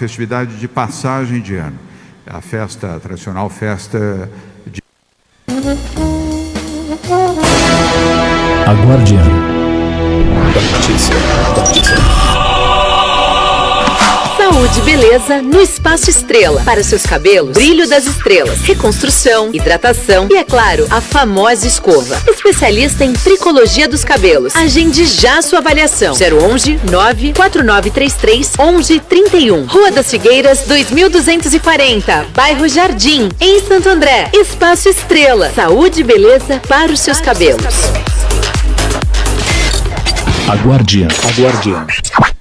Festividade de passagem de ano. A festa, a tradicional festa de... A Guardiã da Notícia. Saúde e beleza no Espaço Estrela. Para seus cabelos, brilho das estrelas, reconstrução, hidratação e, é claro, a famosa escova. Especialista em tricologia dos cabelos. Agende já a sua avaliação. 011 94933 1131. Rua das Figueiras, 2240. Bairro Jardim, em Santo André. Espaço Estrela. Saúde e beleza para os seus cabelos. A Guardiã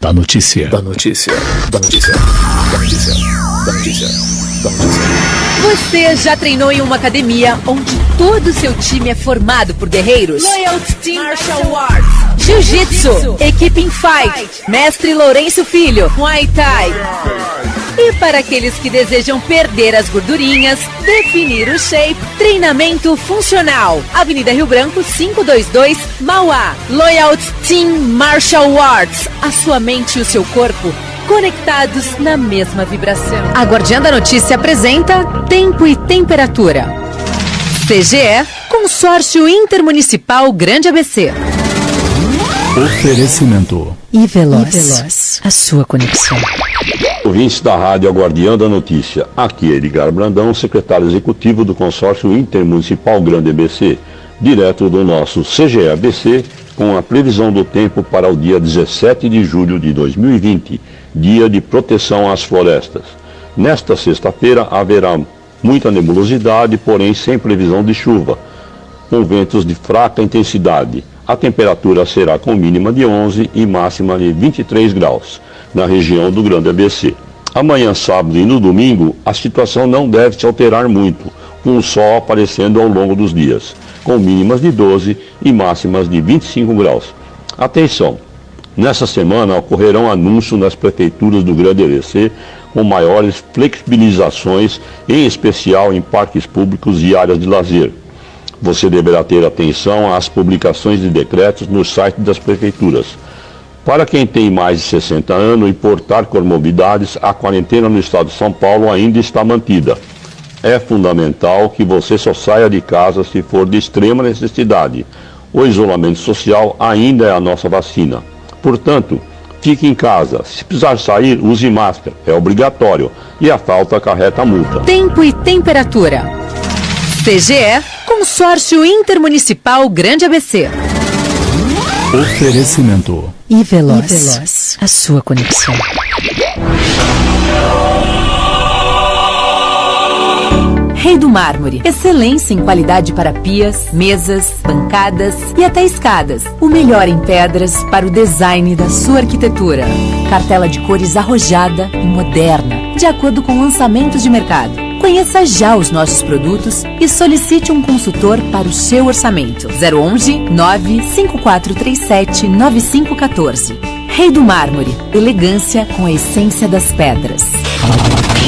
da Notícia. Você já treinou em uma academia onde todo o seu time é formado por guerreiros? Loyalty Team Martial Arts, Jiu-Jitsu, Equipe in Fight, Mestre Lourenço Filho, Muay Thai. E para aqueles que desejam perder as gordurinhas, definir o shape, treinamento funcional. Avenida Rio Branco 522, Mauá. Loyalty Team Martial Arts. A sua mente e o seu corpo conectados na mesma vibração. A Guardiã da Notícia apresenta Tempo e Temperatura. CGE, Consórcio Intermunicipal Grande ABC. Oferecimento. Veloz, a sua conexão. Ouvintes da Rádio Guardiã da Notícia, aqui é Edgar Brandão, secretário executivo do Consórcio Intermunicipal Grande ABC, direto do nosso CGE-ABC, com a previsão do tempo para o dia 17 de julho de 2020, Dia de Proteção às Florestas. Nesta sexta-feira haverá muita nebulosidade, porém sem previsão de chuva, com ventos de fraca intensidade. A temperatura será com mínima de 11 e máxima de 23 graus, na região do Grande ABC. Amanhã, sábado e no domingo, a situação não deve se alterar muito, com o sol aparecendo ao longo dos dias, com mínimas de 12 e máximas de 25 graus. Atenção! Nessa semana ocorrerão anúncios nas prefeituras do Grande ABC com maiores flexibilizações, em especial em parques públicos e áreas de lazer. Você deverá ter atenção às publicações de decretos no site das prefeituras. Para quem tem mais de 60 anos e portar comorbidades, a quarentena no estado de São Paulo ainda está mantida. É fundamental que você só saia de casa se for de extrema necessidade. O isolamento social ainda é a nossa vacina. Portanto, fique em casa. Se precisar sair, use máscara. É obrigatório. E a falta acarreta multa. Tempo e temperatura. CGE, Consórcio Intermunicipal Grande ABC. Oferecimento. Veloz, a sua conexão. Rei do Mármore. Excelência em qualidade para pias, mesas, bancadas e até escadas. O melhor em pedras para o design da sua arquitetura. Cartela de cores arrojada e moderna, de acordo com lançamentos de mercado. Conheça já os nossos produtos e solicite um consultor para o seu orçamento. 011 95437 9514. Rei do Mármore. Elegância com a essência das pedras.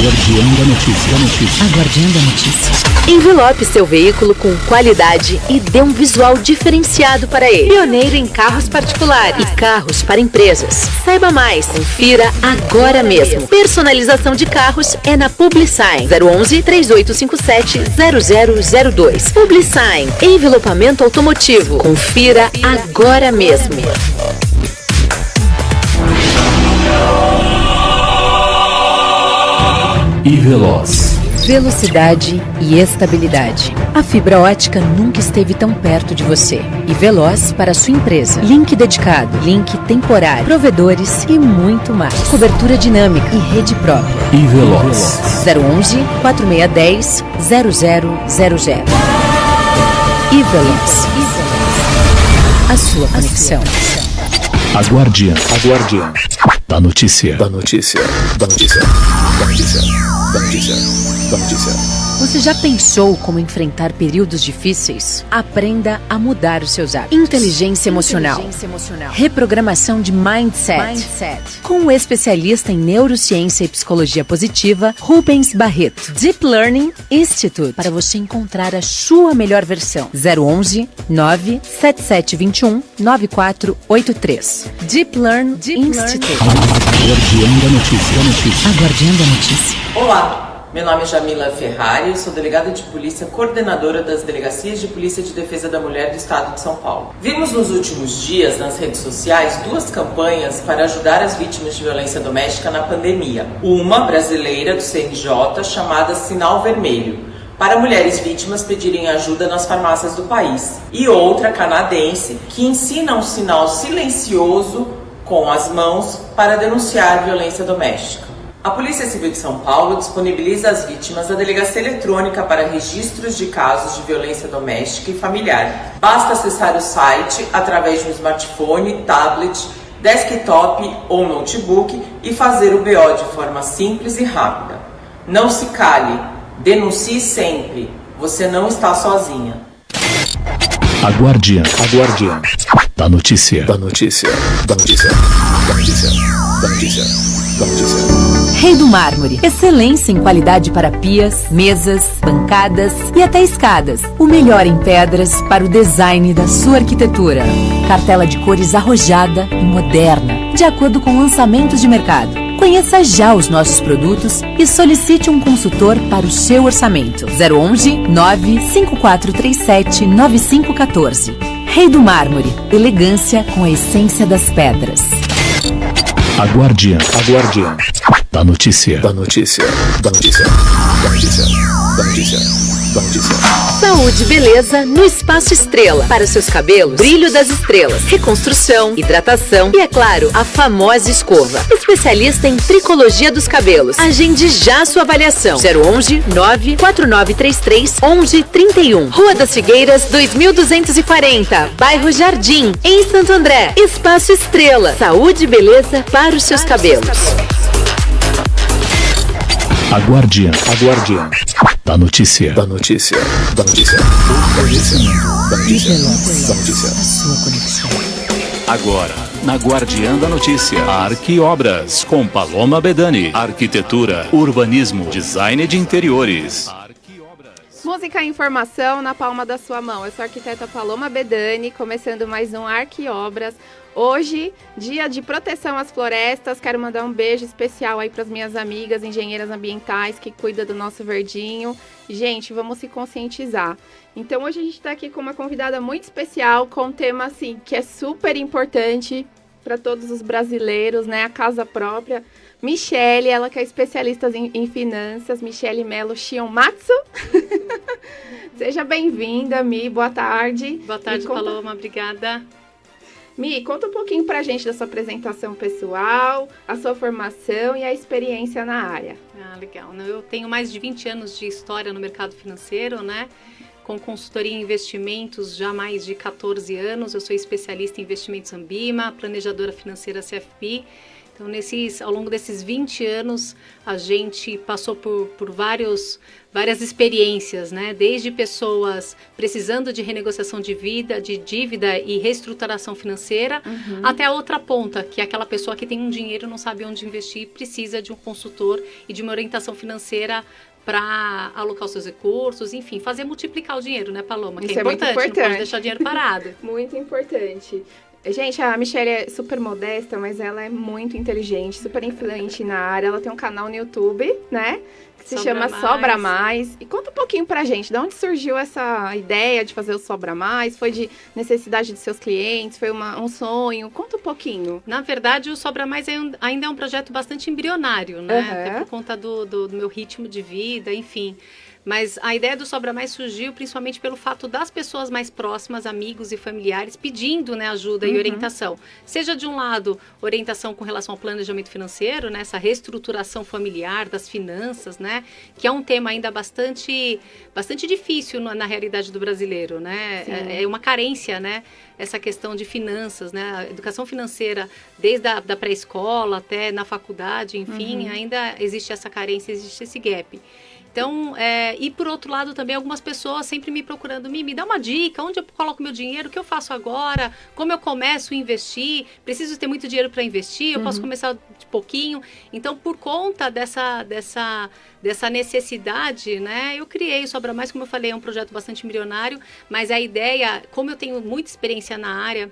Guardiã da Notícia. A Guardiã da Notícia. Envelope seu veículo com qualidade e dê um visual diferenciado para ele. Pioneiro em carros particulares e carros para empresas. Saiba mais, confira agora mesmo. Personalização de carros é na Publisign. 011 3857 0002. Publisign, envelopamento automotivo. Confira agora mesmo. Veloz. Velocidade e estabilidade. A fibra ótica nunca esteve tão perto de você. E Veloz para sua empresa. Link dedicado, link temporário, provedores e muito mais. Cobertura dinâmica e rede própria. Veloz. 011 4610 0000. Veloz. A sua conexão. A Guardiã da Notícia. Você já pensou como enfrentar períodos difíceis? Aprenda a mudar os seus hábitos. Inteligência emocional. Reprogramação de mindset. Com o especialista em neurociência e psicologia positiva, Rubens Barreto. Deep Learning Institute. Para você encontrar a sua melhor versão. 011 97721 9483. Deep Learn Institute. Guardiã da notícia. A Guardiã da Notícia. Olá, meu nome é Jamila Ferrari, eu sou delegada de polícia, coordenadora das Delegacias de Polícia de Defesa da Mulher do Estado de São Paulo. Vimos nos últimos dias nas redes sociais 2 campanhas para ajudar as vítimas de violência doméstica na pandemia. Uma brasileira do CNJ chamada Sinal Vermelho, para mulheres vítimas pedirem ajuda nas farmácias do país. E outra canadense que ensina um sinal silencioso com as mãos para denunciar violência doméstica. A Polícia Civil de São Paulo disponibiliza às vítimas a delegacia eletrônica para registros de casos de violência doméstica e familiar. Basta acessar o site através de um smartphone, tablet, desktop ou notebook e fazer o BO de forma simples e rápida. Não se cale, denuncie sempre, você não está sozinha. A Guardiã da notícia. Rei do Mármore. Excelência em qualidade para pias, mesas, bancadas e até escadas. O melhor em pedras para o design da sua arquitetura. Cartela de cores arrojada e moderna, de acordo com lançamentos de mercado. Conheça já os nossos produtos e solicite um consultor para o seu orçamento. 011 95437 9514. Rei do Mármore. Elegância com a essência das pedras. A Guardiã da notícia. Saúde e beleza no Espaço Estrela. Para seus cabelos, brilho das estrelas, reconstrução, hidratação e, é claro, a famosa escova. Especialista em tricologia dos cabelos. Agende já sua avaliação. 011 94933 1131. Rua das Figueiras, 2240. Bairro Jardim, em Santo André. Espaço Estrela. Saúde e beleza para os seus cabelos. A Guardiã da notícia. Agora, na Guardiã da Notícia, Arquiobras, com Paloma Bedani. Arquitetura, urbanismo, design de interiores. Música e informação na palma da sua mão. Eu sou a arquiteta Paloma Bedani, começando mais um Arquiobras. Hoje, dia de proteção às florestas, quero mandar um beijo especial aí para as minhas amigas engenheiras ambientais que cuidam do nosso verdinho. Gente, vamos se conscientizar. Então, hoje a gente está aqui com uma convidada muito especial, com um tema assim, que é super importante para todos os brasileiros, né? A casa própria. Michele, ela que é especialista em finanças, Michele Mello Shionmatsu. Seja bem-vinda, Mi, boa tarde. Boa tarde, Paloma, obrigada. Mi, conta um pouquinho pra gente da sua apresentação pessoal, a sua formação e a experiência na área. Ah, legal. Eu tenho mais de 20 anos de história no mercado financeiro, né? Com consultoria em investimentos já há mais de 14 anos. Eu sou especialista em investimentos Ambima, planejadora financeira CFP. Então, ao longo desses 20 anos, a gente passou por várias experiências, né? Desde pessoas precisando de renegociação de dívida e reestruturação financeira, até a outra ponta, que é aquela pessoa que tem um dinheiro, não sabe onde investir, precisa de um consultor e de uma orientação financeira para alocar os seus recursos, enfim, fazer multiplicar o dinheiro, né, Paloma? Que Isso é importante, muito importante. Não pode deixar dinheiro parado. Muito importante. Gente, a Michele é super modesta, mas ela é muito inteligente, super influente na área. Ela tem um canal no YouTube, né? Que se chama Sobra Mais. E conta um pouquinho pra gente, de onde surgiu essa ideia de fazer o Sobra Mais? Foi de necessidade de seus clientes? Foi um sonho? Conta um pouquinho. Na verdade, o Sobra Mais ainda é um projeto bastante embrionário, né? Até por conta do meu ritmo de vida, enfim. Mas a ideia do Sobra Mais surgiu principalmente pelo fato das pessoas mais próximas, amigos e familiares, pedindo, né, ajuda e orientação. Seja de um lado, orientação com relação ao planejamento financeiro, né, essa reestruturação familiar das finanças, né, que é um tema ainda bastante difícil na realidade do brasileiro, né? É uma carência, né? Essa questão de finanças, né? A educação financeira, desde a da pré-escola até na faculdade, enfim, ainda existe essa carência, existe esse gap. Então, e por outro lado também, algumas pessoas sempre me procurando, me dá uma dica, onde eu coloco meu dinheiro, o que eu faço agora, como eu começo a investir, preciso ter muito dinheiro para investir, eu posso começar de pouquinho. Então, por conta dessa necessidade, né, eu criei o Sobra Mais, como eu falei, é um projeto bastante embrionário, mas a ideia, como eu tenho muita experiência na área,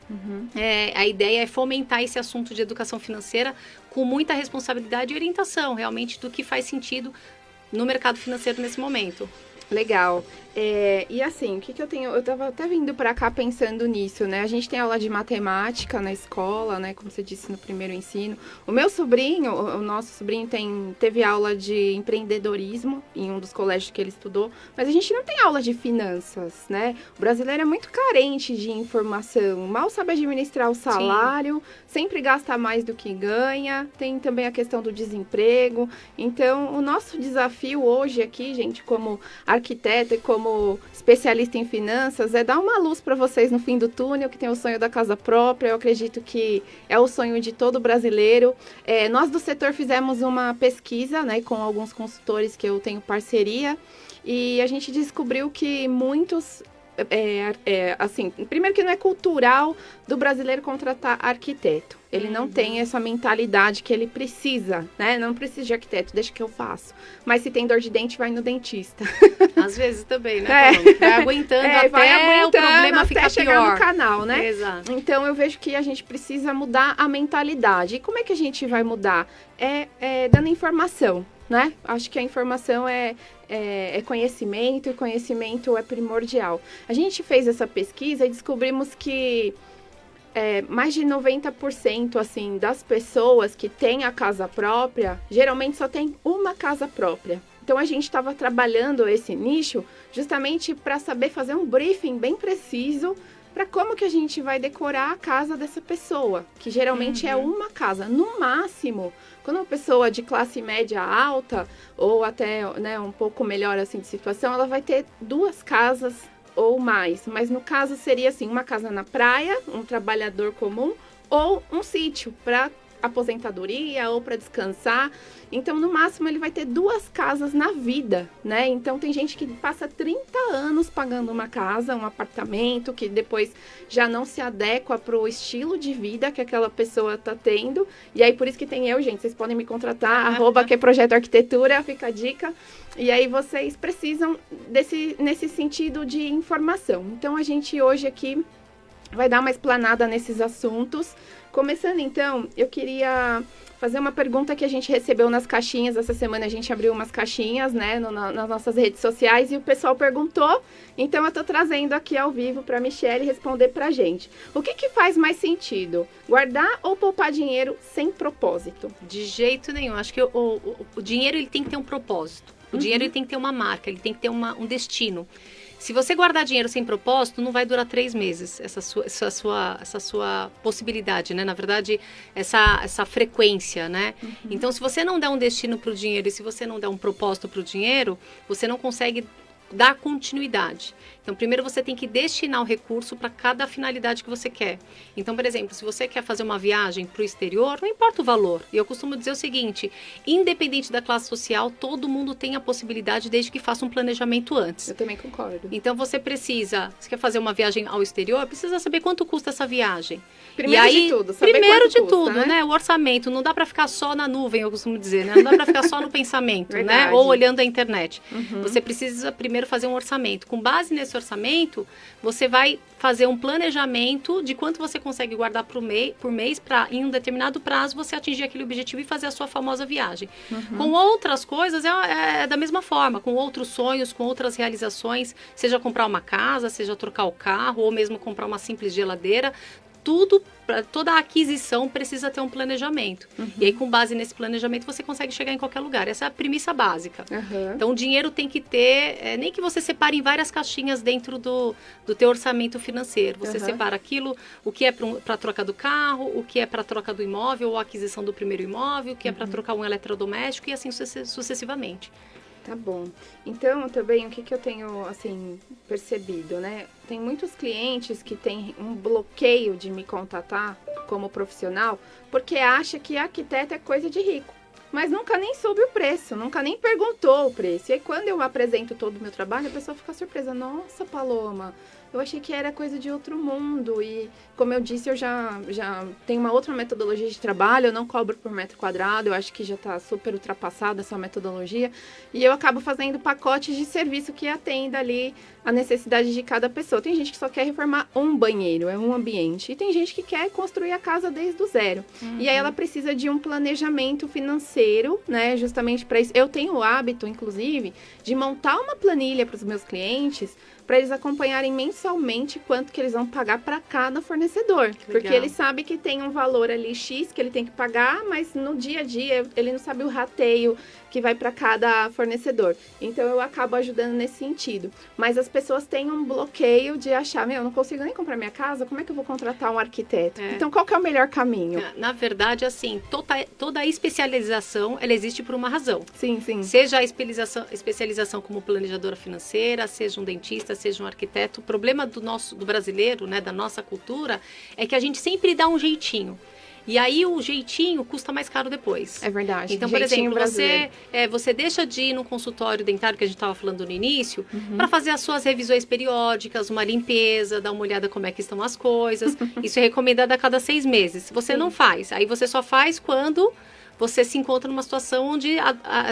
a ideia é fomentar esse assunto de educação financeira com muita responsabilidade e orientação, realmente, do que faz sentido no mercado financeiro nesse momento. Legal. E assim, o que eu tenho? Eu tava até vindo para cá pensando nisso, né? A gente tem aula de matemática na escola, né? Como você disse no primeiro ensino. O meu sobrinho, o nosso sobrinho teve aula de empreendedorismo em um dos colégios que ele estudou, mas a gente não tem aula de finanças, né? O brasileiro é muito carente de informação, mal sabe administrar o salário, sempre gasta mais do que ganha, tem também a questão do desemprego. Então, o nosso desafio hoje aqui, gente, como arquiteta e como especialista em finanças, é dar uma luz para vocês no fim do túnel, que tem o sonho da casa própria. Eu acredito que é o sonho de todo brasileiro. Nós do setor fizemos uma pesquisa, né, com alguns consultores que eu tenho parceria, e a gente descobriu que muitos... assim, primeiro que não é cultural do brasileiro contratar arquiteto. Ele não tem essa mentalidade que ele precisa, né? Não precisa de arquiteto, deixa que eu faço. Mas se tem dor de dente, vai no dentista. Às vezes também, né? Vai aguentando até o problema ficar chegar pior no canal, né? Exato. Então, eu vejo que a gente precisa mudar a mentalidade. E como é que a gente vai mudar? Dando informação, né? Acho que a informação é conhecimento, e conhecimento é primordial. A gente fez essa pesquisa e descobrimos que mais de 90% assim, das pessoas que têm a casa própria, geralmente só tem uma casa própria. Então, a gente estava trabalhando esse nicho justamente para saber fazer um briefing bem preciso para como que a gente vai decorar a casa dessa pessoa, que geralmente é uma casa. No máximo, quando uma pessoa de classe média alta, ou até, né, um pouco melhor assim, de situação, ela vai ter 2 casas ou mais. Mas no caso seria assim, uma casa na praia, um trabalhador comum, ou um sítio para aposentadoria ou para descansar. Então, no máximo, ele vai ter 2 casas na vida, né? Então, tem gente que passa 30 anos pagando uma casa, um apartamento, que depois já não se adequa para o estilo de vida que aquela pessoa está tendo. E aí, por isso que tem eu, gente, vocês podem me contratar, @que Projeto Arquitetura, fica a dica. E aí, vocês precisam nesse sentido de informação. Então, a gente hoje aqui vai dar uma explanada nesses assuntos. Começando, então, eu queria fazer uma pergunta que a gente recebeu nas caixinhas. Essa semana a gente abriu umas caixinhas, né, nas nossas redes sociais, e o pessoal perguntou. Então, eu estou trazendo aqui ao vivo para a Michelle responder para a gente. O que faz mais sentido? Guardar ou poupar dinheiro sem propósito? De jeito nenhum. Acho que o dinheiro ele tem que ter um propósito. O dinheiro ele tem que ter uma marca, ele tem que ter um destino. Se você guardar dinheiro sem propósito, não vai durar 3 meses essa sua possibilidade, né? Na verdade, essa frequência, né? Então, se você não der um destino para o dinheiro e se você não der um propósito para o dinheiro, você não consegue dar continuidade. Então, primeiro você tem que destinar o recurso para cada finalidade que você quer. Então, por exemplo, se você quer fazer uma viagem para o exterior, não importa o valor. E eu costumo dizer o seguinte, independente da classe social, todo mundo tem a possibilidade desde que faça um planejamento antes. Eu também concordo. Então, você quer fazer uma viagem ao exterior, precisa saber quanto custa essa viagem. Primeiro de tudo, saber primeiro quanto de custa, tudo, né? O orçamento, não dá para ficar só na nuvem, eu costumo dizer, né? Não dá para ficar só no pensamento, né? Ou olhando a internet. Você precisa primeiro fazer um orçamento. Com base nesse orçamento, você vai fazer um planejamento de quanto você consegue guardar por mês para, em um determinado prazo, você atingir aquele objetivo e fazer a sua famosa viagem. Com outras coisas, é da mesma forma, com outros sonhos, com outras realizações, seja comprar uma casa, seja trocar o carro, ou mesmo comprar uma simples geladeira. toda a aquisição precisa ter um planejamento. E aí, com base nesse planejamento, você consegue chegar em qualquer lugar. Essa é a premissa básica. Então, o dinheiro tem que ter... nem que você separe em várias caixinhas dentro do teu orçamento financeiro. Você separa aquilo, o que é para troca do carro, o que é para troca do imóvel ou aquisição do primeiro imóvel, o que é para trocar um eletrodoméstico e assim sucessivamente. Tá bom. Então, também, o que eu tenho, assim, percebido, né? Tem muitos clientes que têm um bloqueio de me contatar como profissional porque acha que arquiteto é coisa de rico. Mas nunca nem soube o preço, nunca nem perguntou o preço. E aí, quando eu apresento todo o meu trabalho, a pessoa fica surpresa. Nossa, Paloma, eu achei que era coisa de outro mundo. E, como eu disse, eu já tenho uma outra metodologia de trabalho. Eu não cobro por metro quadrado. Eu acho que já está super ultrapassada essa metodologia. E eu acabo fazendo pacotes de serviço que atenda ali a necessidade de cada pessoa. Tem gente que só quer reformar um banheiro, é um ambiente. E tem gente que quer construir a casa desde o zero. E aí ela precisa de um planejamento financeiro, né? Justamente para isso. Eu tenho o hábito, inclusive, de montar uma planilha para os meus clientes para eles acompanharem mensalmente quanto que eles vão pagar para cada fornecedor. Legal. Porque ele sabe que tem um valor ali X que ele tem que pagar, mas no dia a dia ele não sabe o rateio que vai para cada fornecedor. Então eu acabo ajudando nesse sentido. Mas as pessoas têm um bloqueio de achar, eu não consigo nem comprar minha casa, como é que eu vou contratar um arquiteto? Então qual que é o melhor caminho? Na verdade, assim, toda a especialização, ela existe por uma razão. Sim, sim. Seja a especialização como planejadora financeira, seja um dentista, seja um arquiteto. O problema do brasileiro, né, da nossa cultura, é que a gente sempre dá um jeitinho. E aí o jeitinho custa mais caro depois. É verdade. Então, por exemplo, você deixa de ir no consultório dentário que a gente estava falando no início, para fazer as suas revisões periódicas, uma limpeza, dar uma olhada como é que estão as coisas. Isso é recomendado a cada 6 meses. Você não faz. Aí você só faz quando você se encontra numa situação onde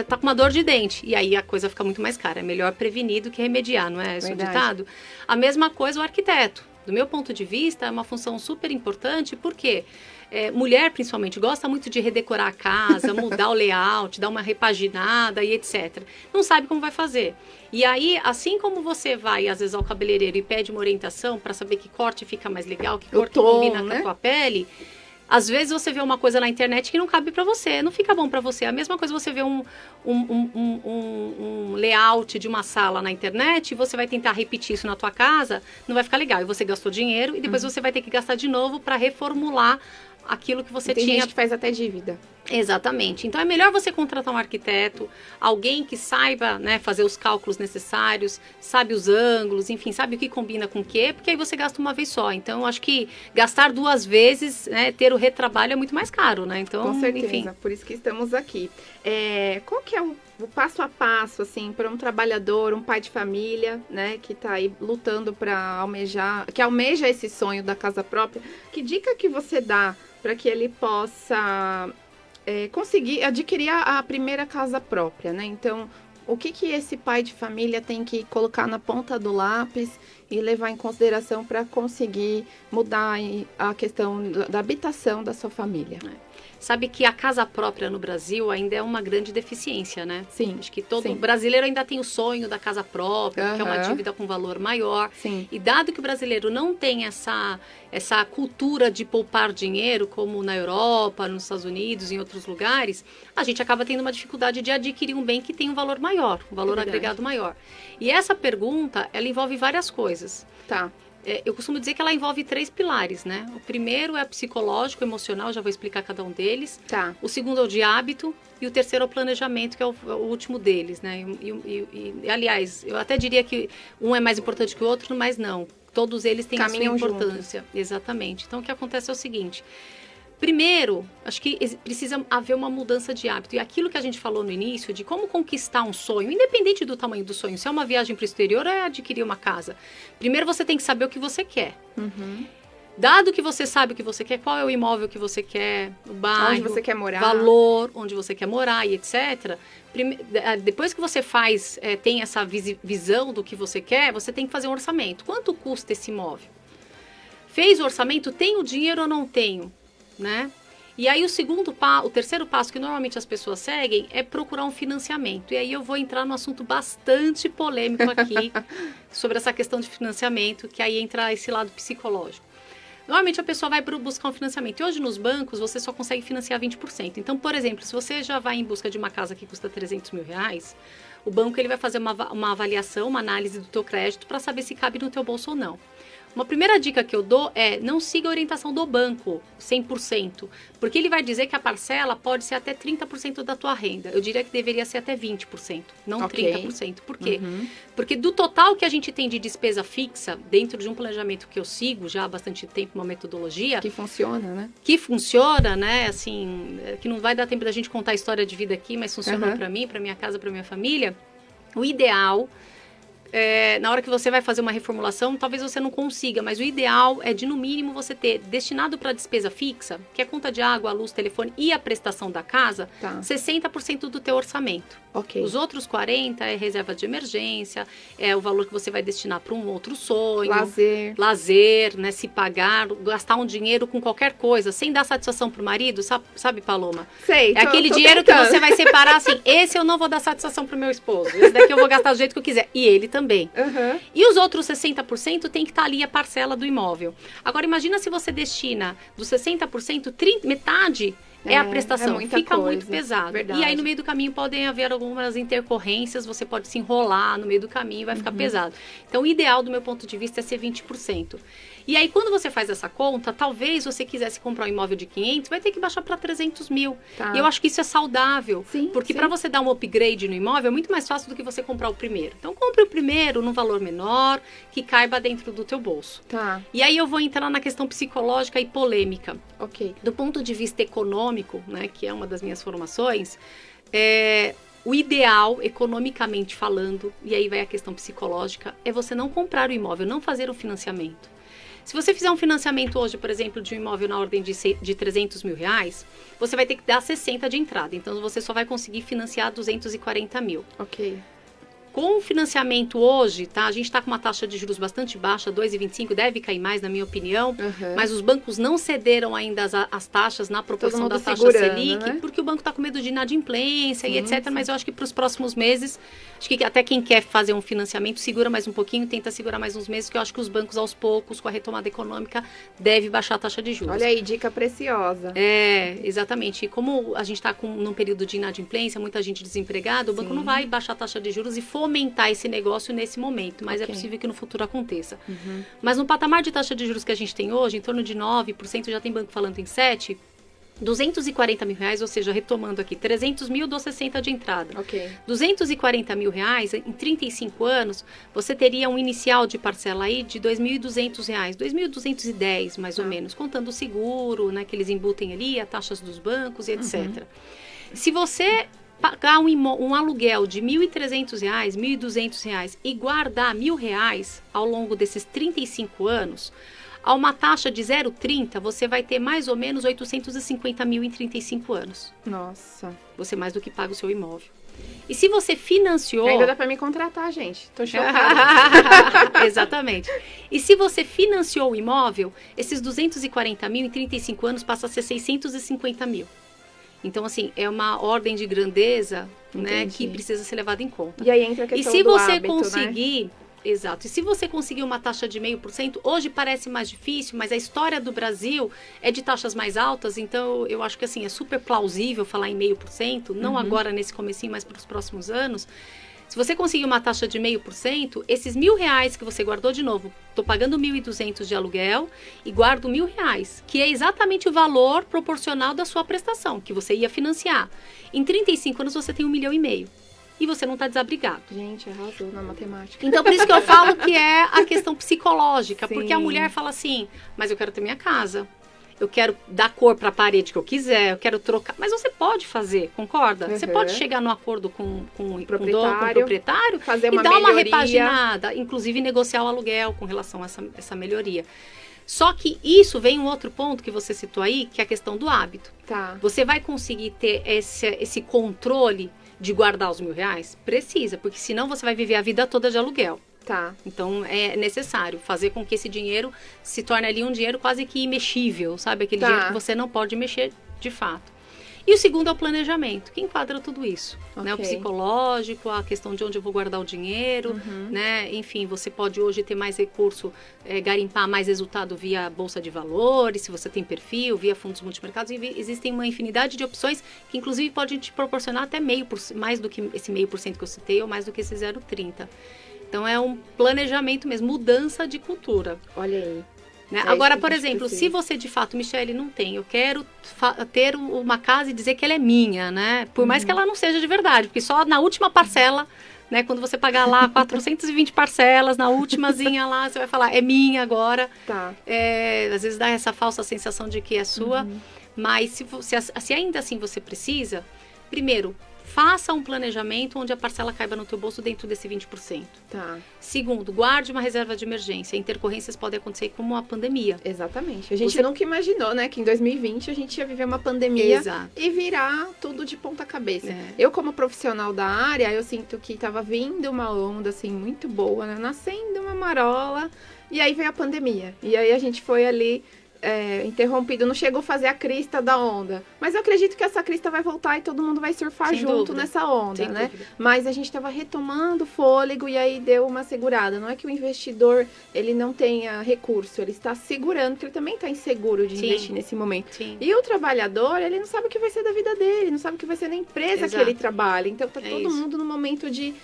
tá com uma dor de dente. E aí a coisa fica muito mais cara. É melhor prevenir do que remediar, não é esse o ditado? A mesma coisa o arquiteto. Do meu ponto de vista, é uma função super importante, porque mulher, principalmente, gosta muito de redecorar a casa, mudar o layout, dar uma repaginada e etc. Não sabe como vai fazer. E aí, assim como você vai, às vezes, ao cabeleireiro e pede uma orientação para saber que corte fica mais legal, que corte combina com a tua pele... Às vezes você vê uma coisa na internet que não cabe para você, não fica bom para você. A mesma coisa você vê um layout de uma sala na internet e você vai tentar repetir isso na tua casa, não vai ficar legal. E você gastou dinheiro e depois você vai ter que gastar de novo para reformular aquilo que você tinha. Tem gente que faz até dívida. Exatamente. Então é melhor você contratar um arquiteto, alguém que saiba, né, fazer os cálculos necessários, sabe os ângulos, enfim, sabe o que combina com o quê, porque aí você gasta uma vez só. Então eu acho que gastar 2 vezes, né, ter o retrabalho é muito mais caro, né? Então, com certeza, enfim. Por isso que estamos aqui. Qual que é o passo a passo, assim, para um trabalhador, um pai de família, né, que está aí lutando para que almeja esse sonho da casa própria? Que dica que você dá para que ele possa conseguir adquirir a primeira casa própria, né? Então, o que esse pai de família tem que colocar na ponta do lápis e levar em consideração para conseguir mudar a questão da habitação da sua família? Sabe que a casa própria no Brasil ainda é uma grande deficiência, né? Sim. Acho que todo brasileiro ainda tem o sonho da casa própria, que é uma dívida com valor maior. Sim. E dado que o brasileiro não tem essa cultura de poupar dinheiro, como na Europa, nos Estados Unidos, em outros lugares, a gente acaba tendo uma dificuldade de adquirir um bem que tem um valor maior, um valor agregado maior. E essa pergunta, ela envolve várias coisas. Tá. Eu costumo dizer que ela envolve 3 pilares, né? O primeiro é o psicológico, emocional, já vou explicar cada um deles. Tá. O segundo é o de hábito e o terceiro é o planejamento, que é o último deles, né? E, aliás, eu até diria que um é mais importante que o outro, mas não. Todos eles têm Caminham a sua importância. Juntos. Exatamente. Então, o que acontece é o seguinte... Primeiro, acho que precisa haver uma mudança de hábito. E aquilo que a gente falou no início, de como conquistar um sonho, independente do tamanho do sonho, se é uma viagem para o exterior ou é adquirir uma casa. Primeiro, você tem que saber o que você quer. Dado que você sabe o que você quer, qual é o imóvel que você quer, o bairro, onde você quer morar, valor, onde você quer morar e etc. Depois que você tem essa visão do que você quer, você tem que fazer um orçamento. Quanto custa esse imóvel? Fez o orçamento, tenho dinheiro ou não tenho? Né? E aí o terceiro passo que normalmente as pessoas seguem é procurar um financiamento. E aí eu vou entrar num assunto bastante polêmico aqui sobre essa questão de financiamento, que aí entra esse lado psicológico. Normalmente a pessoa vai buscar um financiamento. E hoje nos bancos você só consegue financiar 20%. Então, por exemplo, se você já vai em busca de uma casa que custa 300 mil reais, o banco ele vai fazer uma avaliação, uma análise do teu crédito para saber se cabe no teu bolso ou não. Uma primeira dica que eu dou é não siga a orientação do banco 100%, porque ele vai dizer que a parcela pode ser até 30% da tua renda. Eu diria que deveria ser até 20%, não 30%. Por quê? Porque do total que a gente tem de despesa fixa, dentro de um planejamento que eu sigo já há bastante tempo, uma metodologia... Que funciona, né? Que funciona, né? Assim, que não vai dar tempo da gente contar a história de vida aqui, mas funcionou para mim, para minha casa, para minha família. O ideal... na hora que você vai fazer uma reformulação, talvez você não consiga, mas o ideal é de, no mínimo, você ter destinado para despesa fixa, que é conta de água, luz, telefone e a prestação da casa, 60% do teu orçamento. Os outros 40% é reserva de emergência, é o valor que você vai destinar para um outro sonho. Lazer, né? Se pagar, gastar um dinheiro com qualquer coisa, sem dar satisfação pro marido, sabe, Paloma? Sei, é aquele dinheiro que você vai separar assim, esse eu não vou dar satisfação pro meu esposo, esse daqui eu vou gastar do jeito que eu quiser, e ele também. E os outros 60% tem que estar ali a parcela do imóvel. Agora, imagina se você destina dos 60%, metade é a prestação. Fica muito pesado. Verdade. E aí, no meio do caminho, podem haver algumas intercorrências, você pode se enrolar no meio do caminho e vai ficar pesado. Então, o ideal, do meu ponto de vista, é ser 20%. E aí, quando você faz essa conta, talvez você quisesse comprar um imóvel de 500, vai ter que baixar para 300 mil. E eu acho que isso é saudável. Porque para você dar um upgrade no imóvel, é muito mais fácil do que você comprar o primeiro. Então, compre o primeiro num valor menor, que caiba dentro do teu bolso. E aí, eu vou entrar na questão psicológica e polêmica. Do ponto de vista econômico, né, que é uma das minhas formações, o ideal, economicamente falando, e aí vai a questão psicológica, é você não comprar o imóvel, não fazer o financiamento. Se você fizer um financiamento hoje, por exemplo, de um imóvel na ordem de 300 mil reais, você vai ter que dar 60 de entrada. Então, você só vai conseguir financiar 240 mil. Com o financiamento hoje, tá? A gente está com uma taxa de juros bastante baixa, 2,25, deve cair mais, na minha opinião. Mas os bancos não cederam ainda as taxas na proporção da taxa Selic, né? Porque o banco está com medo de inadimplência e etc. Mas eu acho que para os próximos meses, acho que até quem quer fazer um financiamento, segura mais um pouquinho, tenta segurar mais uns meses, que eu acho que os bancos, aos poucos, com a retomada econômica, deve baixar a taxa de juros. Olha aí, dica preciosa. Exatamente. E como a gente está num período de inadimplência, muita gente desempregada, o banco não vai baixar a taxa de juros e fomentar esse negócio nesse momento, mas é possível que no futuro aconteça. Mas no patamar de taxa de juros que a gente tem hoje, em torno de 9%, já tem banco falando em 7%, 240 mil reais, ou seja, retomando aqui, 300 mil, dou 60 de entrada. 240 mil reais, em 35 anos, você teria um inicial de parcela aí de 2.200 reais, 2.210 mais ou menos, contando o seguro, né, que eles embutem ali, as taxas dos bancos e etc. Se você pagar um aluguel de R$ 1.300, R$ 1.200 e guardar R$ 1.000 ao longo desses 35 anos, a uma taxa de 0,30, você vai ter mais ou menos 850 mil em 35 anos. Nossa. Você mais do que paga o seu imóvel. E se você financiou... Ainda dá pra me contratar, gente. Tô chocada. Exatamente. E se você financiou o imóvel, esses 240 mil em 35 anos passa a ser 650 mil. Então, assim, é uma ordem de grandeza, né, que precisa ser levada em conta. E aí entra a questão do hábito, E se você conseguir... Né? Exato. E se você conseguir uma taxa de 0,5%, hoje parece mais difícil, mas a história do Brasil é de taxas mais altas, então eu acho que assim, é super plausível falar em 0,5%, não agora nesse comecinho, mas para os próximos anos. Se você conseguir uma taxa de 0,5%, esses R$ 1.000 que você guardou, de novo, estou pagando 1.200 de aluguel e guardo R$ 1.000, que é exatamente o valor proporcional da sua prestação, que você ia financiar. Em 35 anos você tem 1,5 milhão. E você não está desabrigado. Gente, arrasou na matemática. Então, por isso que eu falo que é a questão psicológica. Porque a mulher fala assim, mas eu quero ter minha casa. Eu quero dar cor para a parede que eu quiser. Eu quero trocar. Mas você pode fazer, concorda? Você pode chegar no acordo com o proprietário fazer e dar uma repaginada. Inclusive, negociar o aluguel com relação a essa melhoria. Só que isso vem um outro ponto que você citou aí, que é a questão do hábito. Você vai conseguir ter esse controle de guardar os R$ 1.000? Precisa, porque senão você vai viver a vida toda de aluguel. Então, é necessário fazer com que esse dinheiro se torne ali um dinheiro quase que imexível, sabe? Aquele dinheiro que você não pode mexer de fato. E o segundo é o planejamento, que enquadra tudo isso, né? O Ok. psicológico, a questão de onde eu vou guardar o dinheiro, né? Enfim, você pode hoje ter mais recurso, garimpar mais resultado via bolsa de valores, se você tem perfil, via fundos multimercados, existem uma infinidade de opções que inclusive podem te proporcionar até mais do que esse 0,5% que eu citei, ou mais do que esse 0,30%. Então é um planejamento mesmo, mudança de cultura. Olha aí. Né? É Agora, isso que por a gente exemplo, precisa. se você de fato, Michele, não tem, eu quero ter uma casa e dizer que ela é minha, né? Por mais que ela não seja de verdade, porque só na última parcela, né? Quando você pagar lá 420 parcelas, na ultimazinha lá, você vai falar, é minha agora. Tá. Às vezes dá essa falsa sensação de que é sua, mas se ainda assim você precisa, primeiro, faça um planejamento onde a parcela caiba no teu bolso dentro desse 20%. Tá. Segundo, guarde uma reserva de emergência. Intercorrências podem acontecer como a pandemia. Exatamente. A gente nunca imaginou, né, que em 2020 a gente ia viver uma pandemia Exato. e virar tudo de ponta cabeça. É. Eu, como profissional da área, eu sinto que tava vindo uma onda, assim, muito boa, né? Nascendo uma marola, e aí veio a pandemia. E aí a gente foi ali interrompido, não chegou a fazer a crista da onda. Mas eu acredito que essa crista vai voltar e todo mundo vai surfar Sem junto dúvida. nessa onda, Sem né? dúvida. Mas a gente estava retomando o fôlego e aí deu uma segurada. Não é que o investidor, ele não tenha recurso, ele está segurando, porque ele também está inseguro de Sim. investir nesse momento. Sim. E o trabalhador, ele não sabe o que vai ser da vida dele, não sabe o que vai ser na empresa Exato. que ele trabalha. Então tá É todo isso. mundo no momento de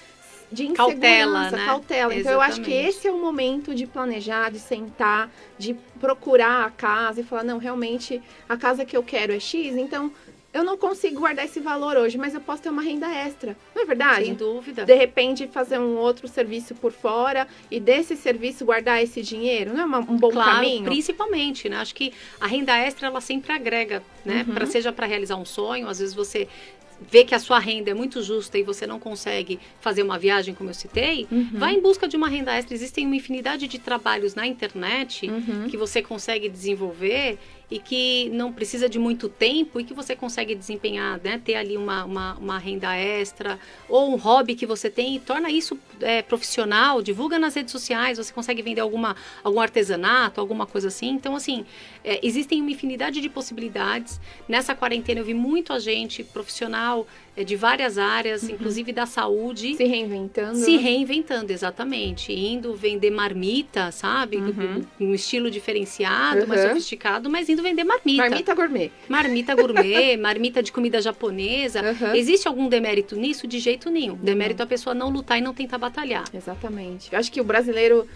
insegurança, Cautela, né? cautela. Então eu acho que Exatamente. esse é o momento de planejar, de sentar, de procurar a casa e falar, não, realmente a casa que eu quero é X, então eu não consigo guardar esse valor hoje, mas eu posso ter uma renda extra. Não é verdade? Sem dúvida. De repente fazer um outro serviço por fora e desse serviço guardar esse dinheiro, não é um bom Claro, caminho? principalmente, né? Acho que a renda extra, ela sempre agrega, né? Seja para realizar um sonho, às vezes você vê que a sua renda é muito justa e você não consegue fazer uma viagem, como eu citei, vai em busca de uma renda extra. Existem uma infinidade de trabalhos na internet que você consegue desenvolver e que não precisa de muito tempo e que você consegue desempenhar, né? Ter ali uma renda extra ou um hobby que você tem e torna isso profissional, divulga nas redes sociais, você consegue vender algum artesanato, alguma coisa assim. Então, assim, existem uma infinidade de possibilidades. Nessa quarentena eu vi muito gente profissional de várias áreas, inclusive da saúde. Se reinventando. Se reinventando, exatamente. Indo vender marmita, sabe? Um estilo diferenciado, mais sofisticado, mas indo vender marmita. Marmita gourmet. Marmita gourmet, marmita de comida japonesa. Existe algum demérito nisso? De jeito nenhum. Demérito é a pessoa não lutar e não tentar batalhar. Exatamente. Eu acho que o brasileiro,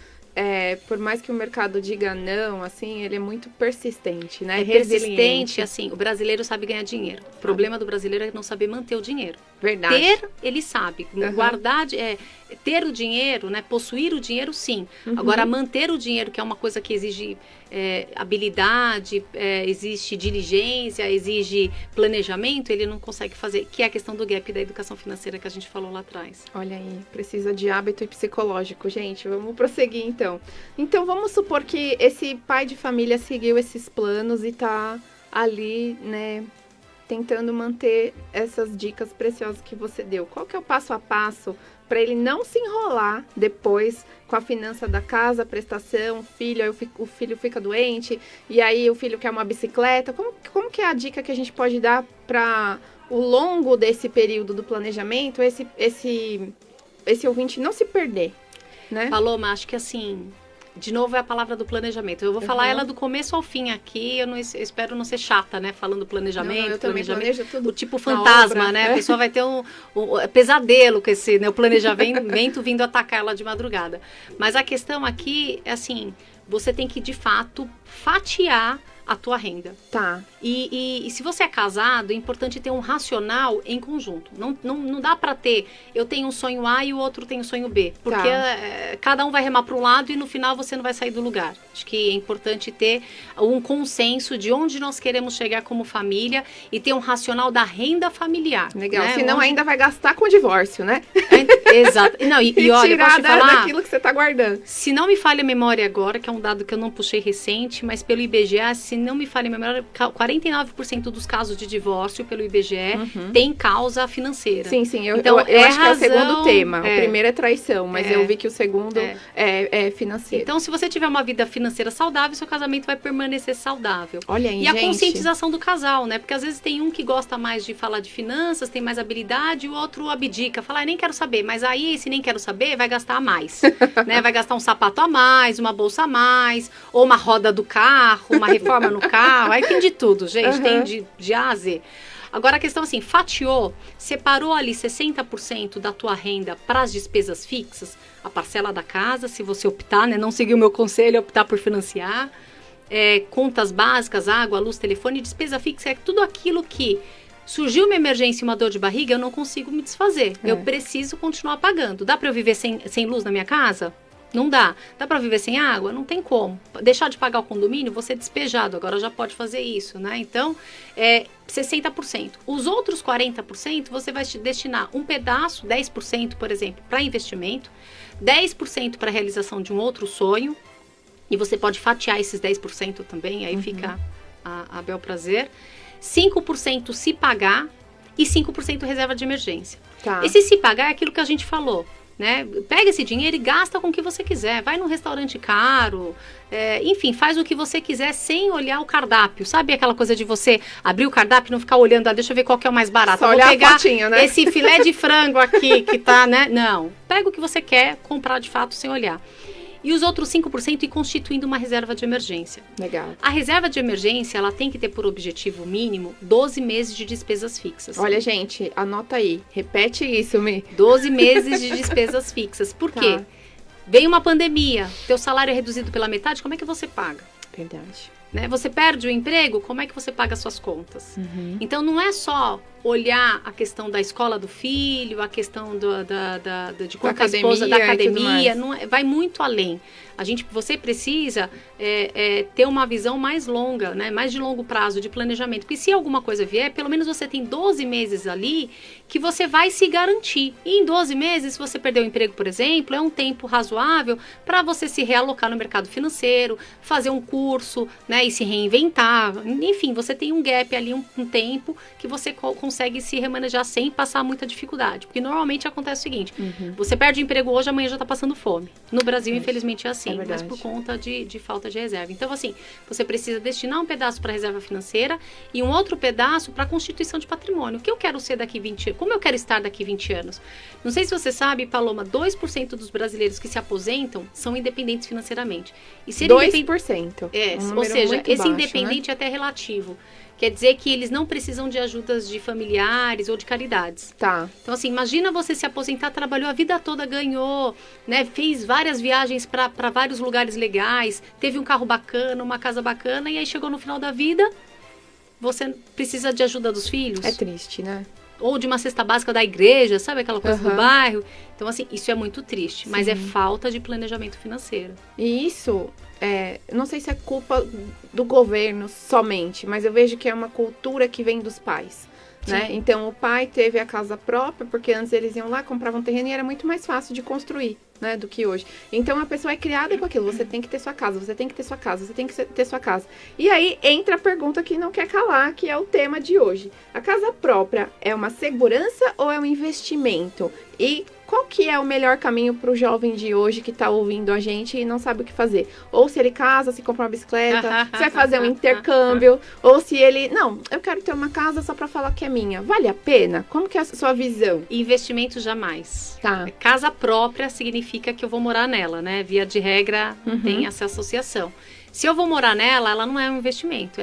por mais que o mercado diga não, assim, ele é muito persistente, né? É persistente, assim, o brasileiro sabe ganhar dinheiro. O problema do brasileiro é não saber manter o dinheiro. Verdade. Ter, ele sabe. Guardar, ter o dinheiro, né? Possuir o dinheiro, sim. Agora, manter o dinheiro, que é uma coisa que exige habilidade, exige diligência, exige planejamento, ele não consegue fazer, que é a questão do gap da educação financeira que a gente falou lá atrás. Olha aí, precisa de hábito e psicológico, gente. Vamos prosseguir, então. Então, vamos supor que esse pai de família seguiu esses planos e tá ali, né, tentando manter essas dicas preciosas que você deu. Qual que é o passo a passo para ele não se enrolar depois com a finança da casa, a prestação, filho, aí o filho fica doente, e aí o filho quer uma bicicleta? Como que é a dica que a gente pode dar para o longo desse período do planejamento, esse ouvinte não se perder, né? Paloma, acho que assim, de novo é a palavra do planejamento. Eu vou falar ela do começo ao fim aqui, eu espero não ser chata, né? Falando planejamento, eu também planejo tudo. O tipo fantasma, obra, né? A pessoa vai ter um pesadelo com esse, né? O planejamento vindo atacar ela de madrugada. Mas a questão aqui é assim, você tem que, de fato, fatiar a tua renda. Tá. E se você é casado, é importante ter um racional em conjunto. Não dá pra ter, eu tenho um sonho A e o outro tem um sonho B. Porque cada um vai remar para um lado e no final você não vai sair do lugar. Acho que é importante ter um consenso de onde nós queremos chegar como família e ter um racional da renda familiar. Legal, né? senão ainda vai gastar com o divórcio, né? Exato. Não, e olha, eu posso tirar te falar, daquilo que você está guardando. se não me falha a memória agora, que é um dado que eu não puxei recente, mas pelo IBGE, se não me falha a memória, 49% dos casos de divórcio pelo IBGE tem causa financeira. Sim, eu Então, acho que é o segundo tema. O primeiro é traição, mas eu vi que o segundo é financeiro. Então, se você tiver uma vida financeira saudável, seu casamento vai permanecer saudável. Olha aí, E a gente. conscientização do casal, né? Porque às vezes tem um que gosta mais de falar de finanças, tem mais habilidade, e o outro abdica, fala, nem quero saber. Mas aí, esse nem quero saber, vai gastar a mais. Né? Vai gastar um sapato a mais, uma bolsa a mais, ou uma roda do carro, uma reforma no carro. Aí tem de tudo, gente. Tem de A a Z. Agora a questão assim, fatiou, separou ali 60% da tua renda para as despesas fixas, a parcela da casa, se você optar, né? Não seguir o meu conselho, optar por financiar. Contas básicas, água, luz, telefone, despesa fixa, é tudo aquilo que surgiu uma emergência e uma dor de barriga, eu não consigo me desfazer. Eu preciso continuar pagando. Dá para eu viver sem luz na minha casa? Não dá. Dá para viver sem água? Não tem como. Deixar de pagar o condomínio, você é despejado, agora já pode fazer isso, né? Então, 60%. Os outros 40%, você vai destinar um pedaço, 10%, por exemplo, para investimento, 10% para a realização de um outro sonho, e você pode fatiar esses 10% também, aí fica a bel prazer. 5% se pagar e 5% reserva de emergência. Tá. Esse se pagar é aquilo que a gente falou, né? Pega esse dinheiro e gasta com o que você quiser. Vai num restaurante caro, enfim, faz o que você quiser sem olhar o cardápio. Sabe aquela coisa de você abrir o cardápio e não ficar olhando, deixa eu ver qual que é o mais barato. Só Vou olhar pegar a fotinho, né? esse filé de frango aqui que tá, né? Não. Pega o que você quer comprar de fato sem olhar. E os outros 5% ir constituindo uma reserva de emergência. Legal. A reserva de emergência, ela tem que ter por objetivo mínimo 12 meses de despesas fixas. Olha, gente, anota aí. Repete isso, Mi. 12 meses de despesas fixas. Por quê? Tá. Veio uma pandemia, teu salário é reduzido pela metade, como é que você paga? Verdade. Né? Você perde o emprego, como é que você paga as suas contas? Então, não é só olhar a questão da escola do filho, a questão de quanto a esposa, da academia, não vai muito além. Você precisa ter uma visão mais longa, né? Mais de longo prazo, de planejamento. Porque se alguma coisa vier, pelo menos você tem 12 meses ali que você vai se garantir. E em 12 meses, se você perder o emprego, por exemplo, é um tempo razoável para você se realocar no mercado financeiro, fazer um curso, né? E se reinventar. Enfim, você tem um gap ali, um tempo que você consegue se remanejar sem passar muita dificuldade. Porque normalmente acontece o seguinte, você perde o emprego hoje, amanhã já está passando fome. No Brasil, infelizmente, é assim. Mas por conta de falta de reserva. Então, assim, você precisa destinar um pedaço para a reserva financeira e um outro pedaço para a constituição de patrimônio. O que eu quero ser daqui 20 anos? Como eu quero estar daqui 20 anos? Não sei se você sabe, Paloma, 2% dos brasileiros que se aposentam são independentes financeiramente. E ser 2%. Ou seja, esse baixo, independente é até relativo. Quer dizer que eles não precisam de ajudas de familiares ou de caridades. Tá. Então, assim, imagina você se aposentar, trabalhou a vida toda, ganhou, né? Fez várias viagens para vários lugares legais, teve um carro bacana, uma casa bacana, e aí chegou no final da vida, você precisa de ajuda dos filhos. É triste, né? Ou de uma cesta básica da igreja, sabe aquela coisa do bairro? Então, assim, isso é muito triste, mas é falta de planejamento financeiro. E isso, não sei se é culpa do governo somente, mas eu vejo que é uma cultura que vem dos pais. Né? Então, o pai teve a casa própria, porque antes eles iam lá, compravam um terreno e era muito mais fácil de construir, né, do que hoje. Então, a pessoa é criada com aquilo, você tem que ter sua casa, você tem que ter sua casa, você tem que ter sua casa. E aí, entra a pergunta que não quer calar, que é o tema de hoje. A casa própria é uma segurança ou é um investimento? E qual que é o melhor caminho para o jovem de hoje que está ouvindo a gente e não sabe o que fazer? Ou se ele casa, se compra uma bicicleta, se vai fazer um intercâmbio, ou se ele... Não, eu quero ter uma casa só para falar que é minha. Vale a pena? Como que é a sua visão? Investimento jamais. Tá. Casa própria significa que eu vou morar nela, né? Via de regra, tem essa associação. Se eu vou morar nela, ela não é um investimento.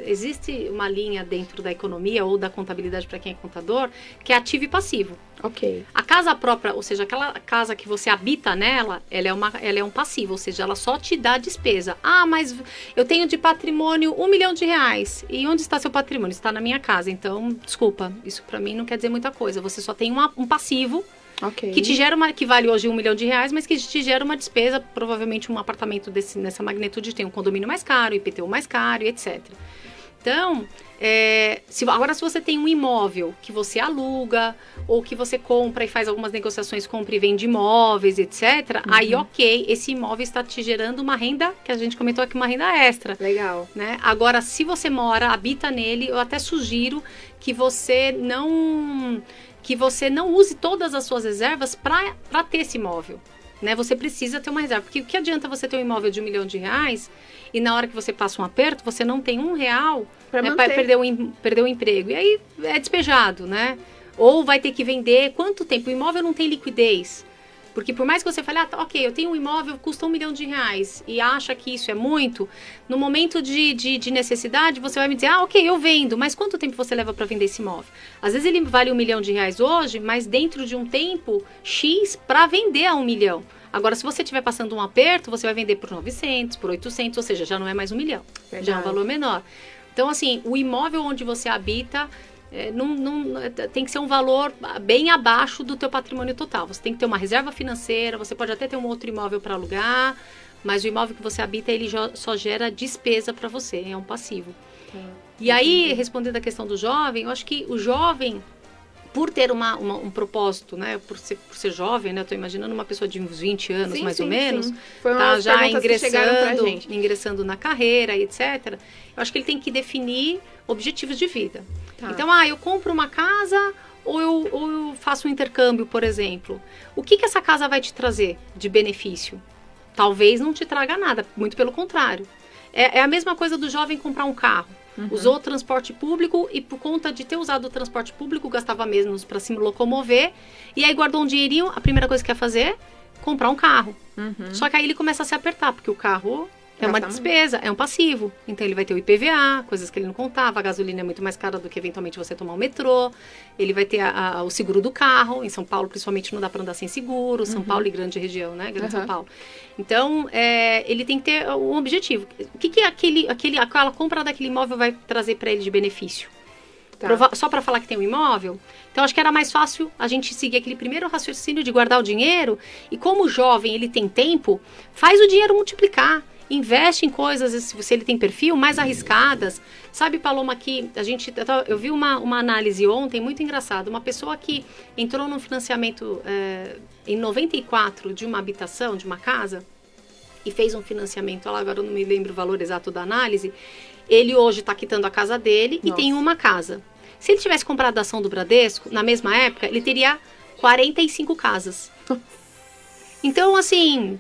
Existe uma linha dentro da economia ou da contabilidade para quem é contador, que é ativo e passivo. Ok. A casa própria, ou seja, aquela casa que você habita nela, ela é um passivo, ou seja, ela só te dá despesa. Ah, mas eu tenho de patrimônio R$1 milhão. E onde está seu patrimônio? Está na minha casa. Então, desculpa, isso para mim não quer dizer muita coisa. Você só tem um passivo. Okay. Que te gera que vale hoje R$1 milhão, mas que te gera uma despesa, provavelmente um apartamento nessa magnitude tem um condomínio mais caro, IPTU mais caro e etc. Então, agora se você tem um imóvel que você aluga, ou que você compra e faz algumas negociações, compra e vende imóveis, etc., aí ok, esse imóvel está te gerando uma renda, que a gente comentou aqui, uma renda extra. Legal. Né? Agora, se você mora, habita nele, eu até sugiro que você não use todas as suas reservas para ter esse imóvel. Né? Você precisa ter uma reserva, porque o que adianta você ter um imóvel de R$1 milhão e na hora que você passa um aperto, você não tem R$1, né, para perder o emprego. E aí é despejado, né? Ou vai ter que vender. Quanto tempo? O imóvel não tem liquidez. Porque por mais que você fale, ok, eu tenho um imóvel que custa R$1 milhão e acha que isso é muito, no momento de necessidade, você vai me dizer, ok, eu vendo, mas quanto tempo você leva para vender esse imóvel? Às vezes ele vale R$1 milhão hoje, mas dentro de um tempo X para vender a R$1 milhão. Agora, se você estiver passando um aperto, você vai vender por 900, por 800, ou seja, já não é mais R$1 milhão. Verdade. Já é um valor menor. Então, assim, o imóvel onde você habita tem que ser um valor bem abaixo do teu patrimônio total. Você tem que ter uma reserva financeira, você pode até ter um outro imóvel para alugar, mas o imóvel que você habita, ele só gera despesa para você, é um passivo. E aí, respondendo a questão do jovem, eu acho que o jovem, por ter um propósito, né, por ser jovem, né, eu estou imaginando uma pessoa de uns 20 anos, mais ou menos, tá já ingressando na carreira, etc. Eu acho que ele tem que definir objetivos de vida. Tá. Então, eu compro uma casa ou eu faço um intercâmbio, por exemplo. O que essa casa vai te trazer de benefício? Talvez não te traga nada, muito pelo contrário. É a mesma coisa do jovem comprar um carro. Usou o transporte público e por conta de ter usado o transporte público, gastava menos para se locomover. E aí guardou um dinheirinho, a primeira coisa que quer fazer, comprar um carro. Só que aí ele começa a se apertar, porque o carro é uma despesa, é um passivo. Então ele vai ter o IPVA, coisas que ele não contava, a gasolina é muito mais cara do que eventualmente você tomar um metrô. Ele vai ter o seguro do carro, em São Paulo principalmente não dá para andar sem seguro, São Paulo e grande região, né, grande São Paulo. Então, ele tem que ter um objetivo. O que aquela compra daquele imóvel vai trazer para ele de benefício? Tá. Só para falar que tem um imóvel? Então, acho que era mais fácil a gente seguir aquele primeiro raciocínio de guardar o dinheiro e como o jovem, ele tem tempo, faz o dinheiro multiplicar. Investe em coisas, se ele tem perfil, mais arriscadas. Sabe, Paloma, que eu vi uma análise ontem muito engraçada. Uma pessoa que entrou num financiamento em 94 de uma habitação, de uma casa, e fez um financiamento, agora eu não me lembro o valor exato da análise, ele hoje está quitando a casa dele e tem uma casa. Se ele tivesse comprado a ação do Bradesco, na mesma época, ele teria 45 casas. Então, assim,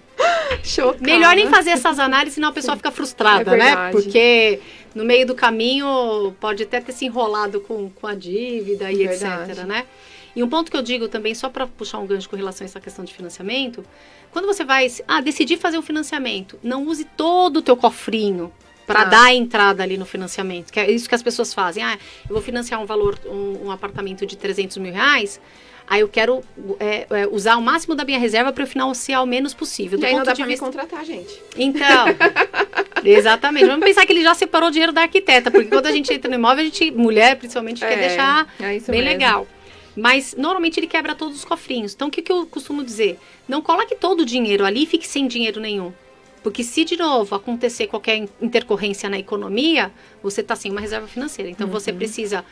melhor nem fazer essas análises, senão a pessoa fica frustrada, né? Porque no meio do caminho pode até ter se enrolado com a dívida e etc, né? E um ponto que eu digo também, só para puxar um gancho com relação a essa questão de financiamento, quando você vai decidir fazer um financiamento, não use todo o teu cofrinho para dar a entrada ali no financiamento, que é isso que as pessoas fazem. Eu vou financiar um apartamento de R$300 mil, aí eu quero usar o máximo da minha reserva para eu financiar o menos possível. E aí não dá para me contratar, gente. Então, exatamente. Vamos pensar que ele já separou o dinheiro da arquiteta, porque quando a gente entra no imóvel, mulher principalmente, quer deixar bem legal. Mas, normalmente, ele quebra todos os cofrinhos. Então, o que eu costumo dizer? Não coloque todo o dinheiro ali e fique sem dinheiro nenhum. Porque se, de novo, acontecer qualquer intercorrência na economia, você está sem uma reserva financeira. Então, você precisa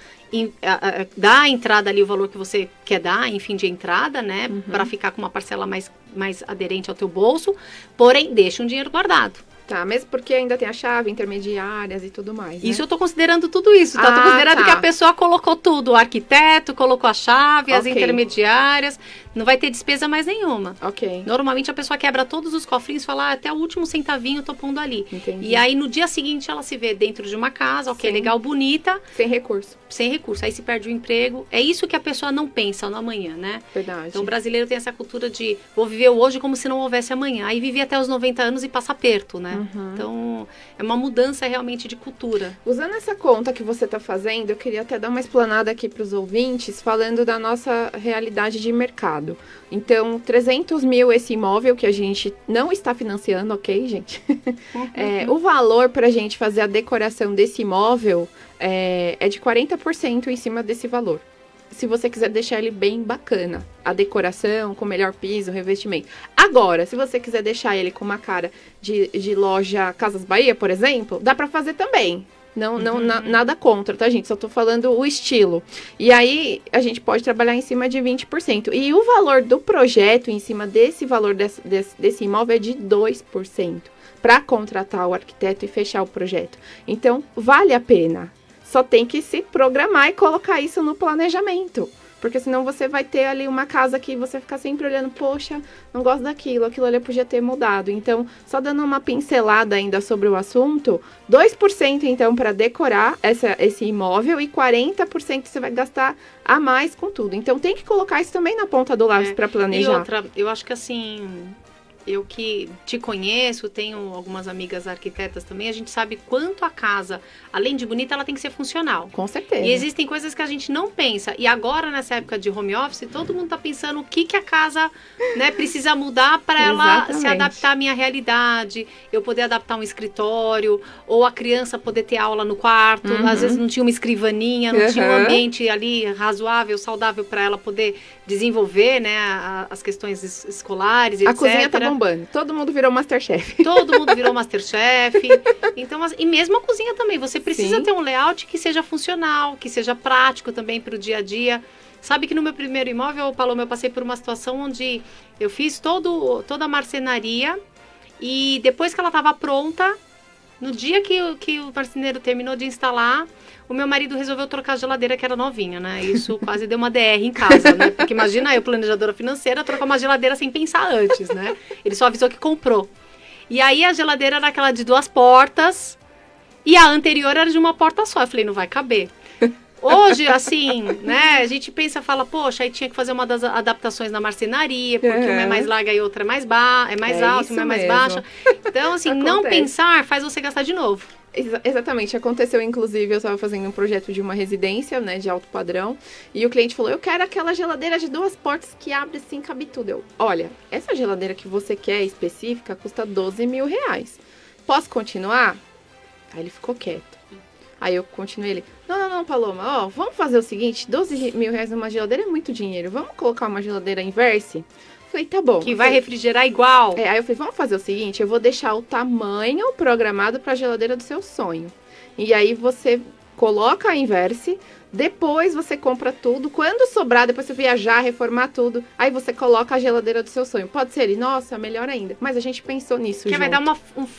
dar a entrada ali, o valor que você quer dar, enfim, de entrada, né? Para ficar com uma parcela mais aderente ao teu bolso. Porém, deixa um dinheiro guardado. Tá, mesmo porque ainda tem a chave, intermediárias e tudo mais, né? Isso eu tô considerando tudo isso, tá? Eu tô considerando que a pessoa colocou tudo, o arquiteto colocou a chave, as intermediárias, não vai ter despesa mais nenhuma. Ok. Normalmente a pessoa quebra todos os cofrinhos e fala, até o último centavinho eu tô pondo ali. Entendi. E aí no dia seguinte ela se vê dentro de uma casa, legal, bonita. Sem recurso. Sem recurso, aí se perde o emprego. É isso que a pessoa não pensa no amanhã, né? Verdade. Então o brasileiro tem essa cultura de, vou viver hoje como se não houvesse amanhã. Aí vive até os 90 anos e passa aperto, né? Então, é uma mudança realmente de cultura. Usando essa conta que você está fazendo, eu queria até dar uma explanada aqui para os ouvintes, falando da nossa realidade de mercado. Então, 300 mil esse imóvel que a gente não está financiando, ok, gente? O valor para a gente fazer a decoração desse imóvel é de 40% em cima desse valor. Se você quiser deixar ele bem bacana, a decoração, com melhor piso, revestimento. Agora, se você quiser deixar ele com uma cara de loja Casas Bahia, por exemplo, dá para fazer também. Nada contra, tá, gente? Só tô falando o estilo. E aí, a gente pode trabalhar em cima de 20%. E o valor do projeto, em cima desse valor desse imóvel, é de 2%. Para contratar o arquiteto e fechar o projeto. Então, vale a pena. Só tem que se programar e colocar isso no planejamento. Porque senão você vai ter ali uma casa que você fica sempre olhando, poxa, não gosto daquilo, aquilo ali podia ter mudado. Então, só dando uma pincelada ainda sobre o assunto, 2% então para decorar esse imóvel e 40% você vai gastar a mais com tudo. Então, tem que colocar isso também na ponta do lápis para planejar. E outra, eu acho que assim... Eu que te conheço, tenho algumas amigas arquitetas também, a gente sabe quanto a casa, além de bonita, ela tem que ser funcional. Com certeza. E existem coisas que a gente não pensa. E agora, nessa época de home office, todo mundo tá pensando o que a casa, né, precisa mudar para ela se adaptar à minha realidade, eu poder adaptar um escritório, ou a criança poder ter aula no quarto. Às vezes não tinha uma escrivaninha, não tinha um ambiente ali razoável, saudável para ela poder desenvolver, né, as questões escolares, etc. A cozinha tá bombando. Todo mundo virou Masterchef. Todo mundo virou Masterchef. Então, e mesmo a cozinha também. Você precisa ter um layout que seja funcional, que seja prático também para o dia a dia. Sabe que no meu primeiro imóvel, Paloma, eu passei por uma situação onde eu fiz toda a marcenaria e depois que ela estava pronta, no dia que o marceneiro terminou de instalar, o meu marido resolveu trocar a geladeira que era novinha, né? Isso quase deu uma DR em casa, né? Porque imagina eu, planejadora financeira, trocar uma geladeira sem pensar antes, né? Ele só avisou que comprou. E aí a geladeira era aquela de 2 portas e a anterior era de uma porta só. Eu falei, não vai caber. Hoje, assim, né, a gente pensa, fala, poxa, aí tinha que fazer uma das adaptações na marcenaria, porque uma é mais larga e outra é mais alta, uma é mais baixa. Então, assim, não pensar faz você gastar de novo. Exatamente, aconteceu inclusive, eu estava fazendo um projeto de uma residência, né, de alto padrão, e o cliente falou, eu quero aquela geladeira de 2 portas que abre assim, cabe tudo. Eu, olha, essa geladeira que você quer específica custa R$12.000. Posso continuar? Aí ele ficou quieto. Aí eu continuei ele, não, Paloma, ó, vamos fazer o seguinte, R$12.000 numa geladeira é muito dinheiro, vamos colocar uma geladeira inverse? Falei, tá bom. Que vai refrigerar igual. Aí eu falei, vamos fazer o seguinte, eu vou deixar o tamanho programado para a geladeira do seu sonho. E aí você coloca a inverse, depois você compra tudo. Quando sobrar, depois você viajar, reformar tudo, aí você coloca a geladeira do seu sonho. Pode ser, nossa, melhor ainda. Mas a gente pensou nisso que junto. Vai dar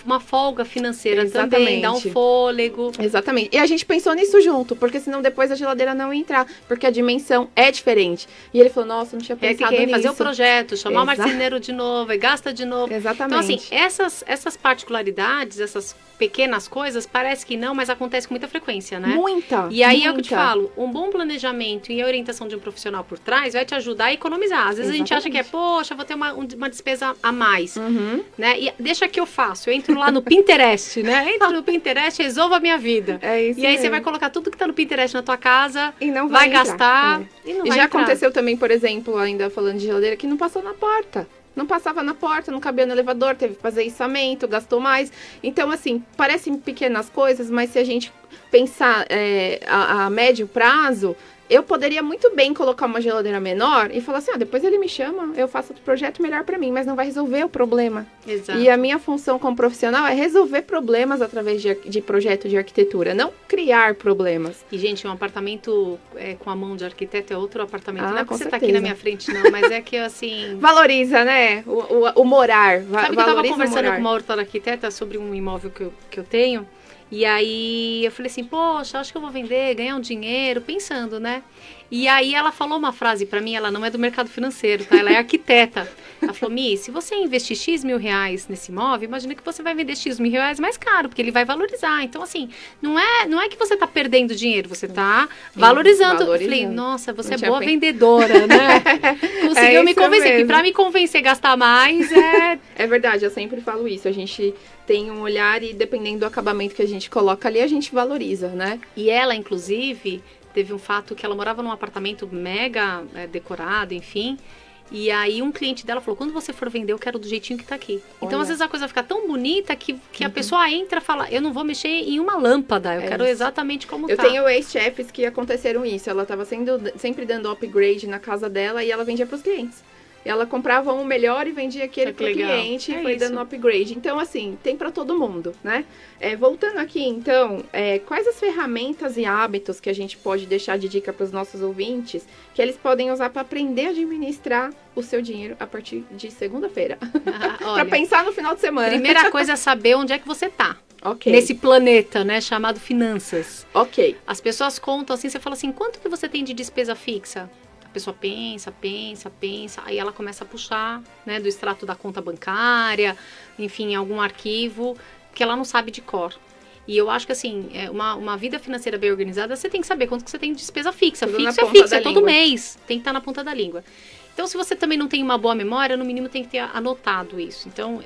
uma folga financeira também, dá um fôlego. Exatamente. E a gente pensou nisso junto, porque senão depois a geladeira não ia entrar, porque a dimensão é diferente. E ele falou, nossa, não tinha pensado nisso. Fazer o projeto, chamar o marceneiro de novo, e gasta de novo. Exatamente. Então, assim, essas particularidades, essas pequenas coisas, parece que não, mas acontece com muita frequência, né? Muita. E aí é o que eu te falo, um bom planejamento e a orientação de um profissional por trás vai te ajudar a economizar. Às vezes a gente acha que poxa, vou ter uma despesa a mais, né? E deixa que eu faço, eu entro lá no Pinterest, né? Entro no Pinterest, resolvo a minha vida. É isso e aí mesmo. Você vai colocar tudo que tá no Pinterest na tua casa, e não vai gastar e não vai já entrar. Aconteceu também, por exemplo, ainda falando de geladeira, que não passou na porta. Não passava na porta, não cabia no elevador, teve que fazer içamento, gastou mais. Então, assim, parecem pequenas coisas, mas se a gente pensar a médio prazo, eu poderia muito bem colocar uma geladeira menor e falar assim, depois ele me chama, eu faço outro projeto melhor para mim, mas não vai resolver o problema. Exato. E a minha função como profissional é resolver problemas através de projeto de arquitetura, não criar problemas. E, gente, um apartamento com a mão de arquiteto é outro apartamento. Não é porque você certeza. Tá aqui na minha frente, não, mas é que, assim... Valoriza, né? O morar. Sabe que eu tava conversando com uma outra arquiteta sobre um imóvel que eu tenho, e aí eu falei assim, poxa, acho que eu vou vender, ganhar um dinheiro, pensando, né? E aí ela falou uma frase pra mim, ela não é do mercado financeiro, tá? Ela é arquiteta. Ela falou, Mi, se você investir X mil reais nesse imóvel, imagina que você vai vender X mil reais mais caro, porque ele vai valorizar. Então, assim, não é que você tá perdendo dinheiro, você tá valorizando. Eu falei, nossa, você é boa vendedora, né? Conseguiu me convencer. Mesmo. E pra me convencer a gastar mais, É verdade, eu sempre falo isso. A gente tem um olhar e dependendo do acabamento que a gente coloca ali, a gente valoriza, né? E ela, inclusive, teve um fato que ela morava num apartamento mega decorado, enfim. E aí um cliente dela falou, quando você for vender, eu quero do jeitinho que tá aqui. Então, às vezes, a coisa fica tão bonita que a pessoa entra e fala, eu não vou mexer em uma lâmpada, eu quero exatamente como tá. Eu tenho ex-chefes que aconteceram isso. Ela tava sempre dando upgrade na casa dela e ela vendia pros clientes. ela comprava um melhor e vendia aquele pro cliente e foi dando upgrade. Então, assim, tem para todo mundo, né? Voltando aqui, então, quais as ferramentas e hábitos que a gente pode deixar de dica para os nossos ouvintes que eles podem usar para aprender a administrar o seu dinheiro a partir de segunda-feira? Para pensar no final de semana. Primeira coisa é saber onde é que você tá. Ok. Nesse planeta, né, chamado finanças. Ok. As pessoas contam assim, você fala assim, quanto que você tem de despesa fixa? A pessoa pensa, aí ela começa a puxar, né, do extrato da conta bancária, enfim, algum arquivo que ela não sabe de cor. E eu acho que, assim, uma vida financeira bem organizada, você tem que saber quanto que você tem de despesa fixa. Tudo Fixo é fixo, é todo mês, tem que estar na ponta da língua. Então, se você também não tem uma boa memória, no mínimo tem que ter anotado isso. Então,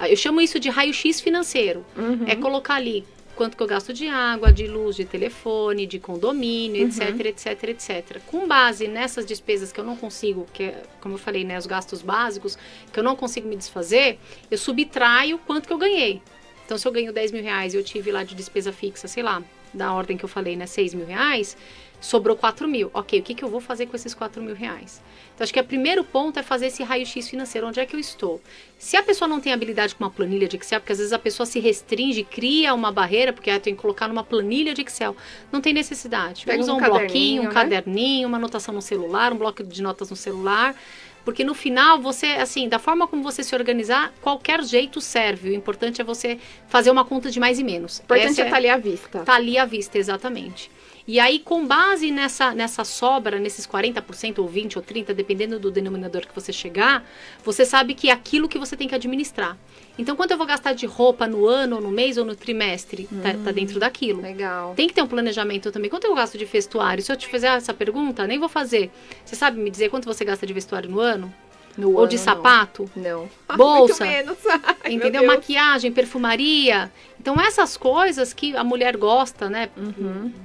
eu chamo isso de raio-x financeiro. É colocar ali quanto que eu gasto de água, de luz, de telefone, de condomínio, etc. Com base nessas despesas que eu não consigo, que é, como eu falei, né, os gastos básicos, que eu não consigo me desfazer, eu subtraio quanto que eu ganhei. Então, se eu ganho 10 mil reais e eu tive lá de despesa fixa, sei lá, da ordem que eu falei, né, 6 mil reais, sobrou 4 mil. Ok, o que que eu vou fazer com esses 4 mil reais? Então, acho que o primeiro ponto é fazer esse raio-x financeiro. Onde é que eu estou? Se a pessoa não tem habilidade com uma planilha de Excel, porque às vezes a pessoa se restringe, cria uma barreira, porque tem que colocar numa planilha de Excel. Não tem necessidade. Usa um bloquinho, um caderninho, uma anotação no celular, um bloco de notas no celular. Porque no final, você, assim, da forma como você se organizar, qualquer jeito serve. O importante é você fazer uma conta de mais e menos. O importante é estar ali à vista. Tá ali à vista, exatamente. E aí, com base nessa sobra, nesses 40% ou 20% ou 30%, dependendo do denominador que você chegar, você sabe que é aquilo que você tem que administrar. Então, quanto eu vou gastar de roupa no ano, ou no mês, ou no trimestre? Tá dentro daquilo. Legal. Tem que ter um planejamento também. Quanto eu gasto de vestuário? Se eu te fizer essa pergunta, nem vou fazer. Você sabe me dizer quanto você gasta de vestuário no ano? Ou de sapato? Não. Bolsa? Muito menos. Entendeu? Maquiagem, perfumaria. Então, essas coisas que a mulher gosta, né?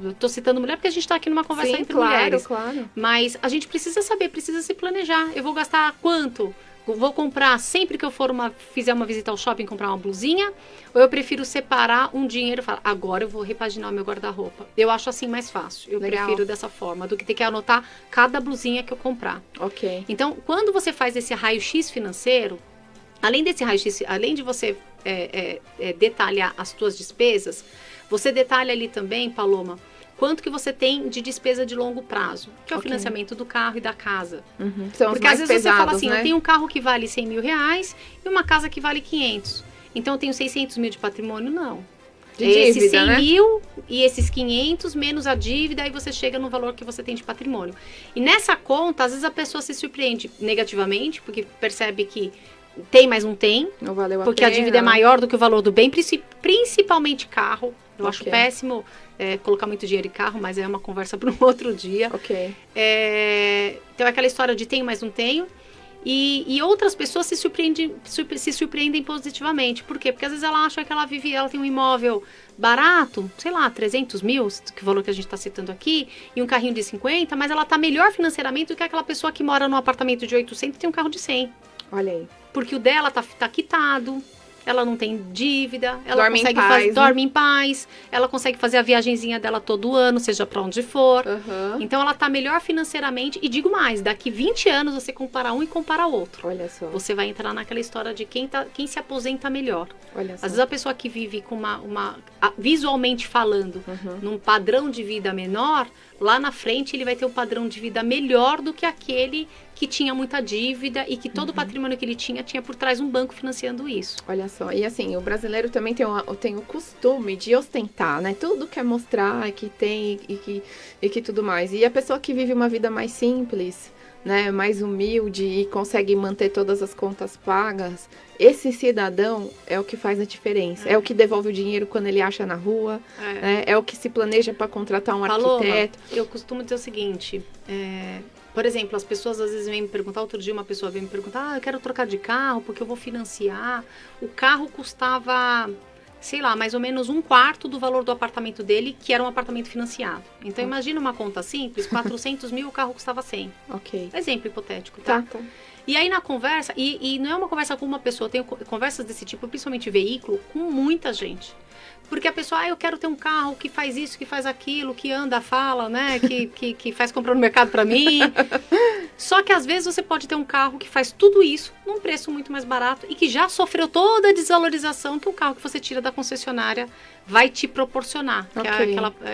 Eu tô citando mulher porque a gente tá aqui numa conversa entre mulheres. Claro. Mas a gente precisa saber, precisa se planejar. Eu vou gastar quanto? Vou comprar sempre que eu fizer uma visita ao shopping, comprar uma blusinha? Ou eu prefiro separar um dinheiro e falar, agora eu vou repaginar o meu guarda-roupa? Eu acho assim mais fácil. Eu prefiro dessa forma, do que ter que anotar cada blusinha que eu comprar. Ok. Então, quando você faz esse raio-x financeiro, além desse raio-x, além de você detalhar as suas despesas, você detalha ali também, Paloma, quanto que você tem de despesa de longo prazo, que é o financiamento do carro e da casa. São porque às vezes você fala assim, eu tenho um carro que vale 100 mil reais e uma casa que vale 500. Então eu tenho 600 mil de patrimônio? Não. De dívida, esses 100 né? mil e esses 500 menos a dívida, aí você chega no valor que você tem de patrimônio. E nessa conta, às vezes a pessoa se surpreende negativamente, porque percebe que tem, mas não tem. Não valeu a porque pena. A dívida é maior do que o valor do bem, principalmente carro. Eu acho péssimo colocar muito dinheiro em carro, mas é uma conversa para um outro dia. Ok. Então é aquela história de tenho, mas não tenho. E outras pessoas se surpreendem positivamente. Por quê? Porque às vezes ela acha que ela tem um imóvel barato, sei lá, 300 mil, que é o valor que a gente está citando aqui, e um carrinho de 50, mas ela está melhor financeiramente do que aquela pessoa que mora num apartamento de 800 e tem um carro de 100. Olha aí. Porque o dela tá quitado, ela não tem dívida, ela dorme em paz, ela consegue fazer a viagenzinha dela todo ano, seja para onde for. Então ela tá melhor financeiramente, e digo mais, daqui 20 anos você compara um e compara outro. Olha só. Você vai entrar naquela história de quem se aposenta melhor. Olha só. Às vezes a pessoa que vive com visualmente falando, num padrão de vida menor, lá na frente ele vai ter um padrão de vida melhor do que aquele que tinha muita dívida e que todo o patrimônio que ele tinha por trás um banco financiando isso. Olha só, e assim, o brasileiro também tem o costume de ostentar, né? Tudo quer mostrar que tem e que tudo mais. E a pessoa que vive uma vida mais simples, né, mais humilde e consegue manter todas as contas pagas, esse cidadão é o que faz a diferença. É o que devolve o dinheiro quando ele acha na rua, né? É o que se planeja para contratar um arquiteto. Eu costumo dizer o seguinte, por exemplo, as pessoas às vezes vêm me perguntar, outro dia uma pessoa veio me perguntar, eu quero trocar de carro porque eu vou financiar. O carro custava, sei lá, mais ou menos 1/4 do valor do apartamento dele, que era um apartamento financiado. Então, imagina uma conta simples, 400 mil, o carro custava 100. Ok. Exemplo hipotético, tá? E aí na conversa, e não é uma conversa com uma pessoa, eu tenho conversas desse tipo, principalmente veículo, com muita gente. Porque a pessoa, eu quero ter um carro que faz isso, que faz aquilo, que anda, fala, né? Que faz comprar no mercado pra mim. Só que às vezes você pode ter um carro que faz tudo isso num preço muito mais barato e que já sofreu toda a desvalorização que o carro que você tira da concessionária vai te proporcionar.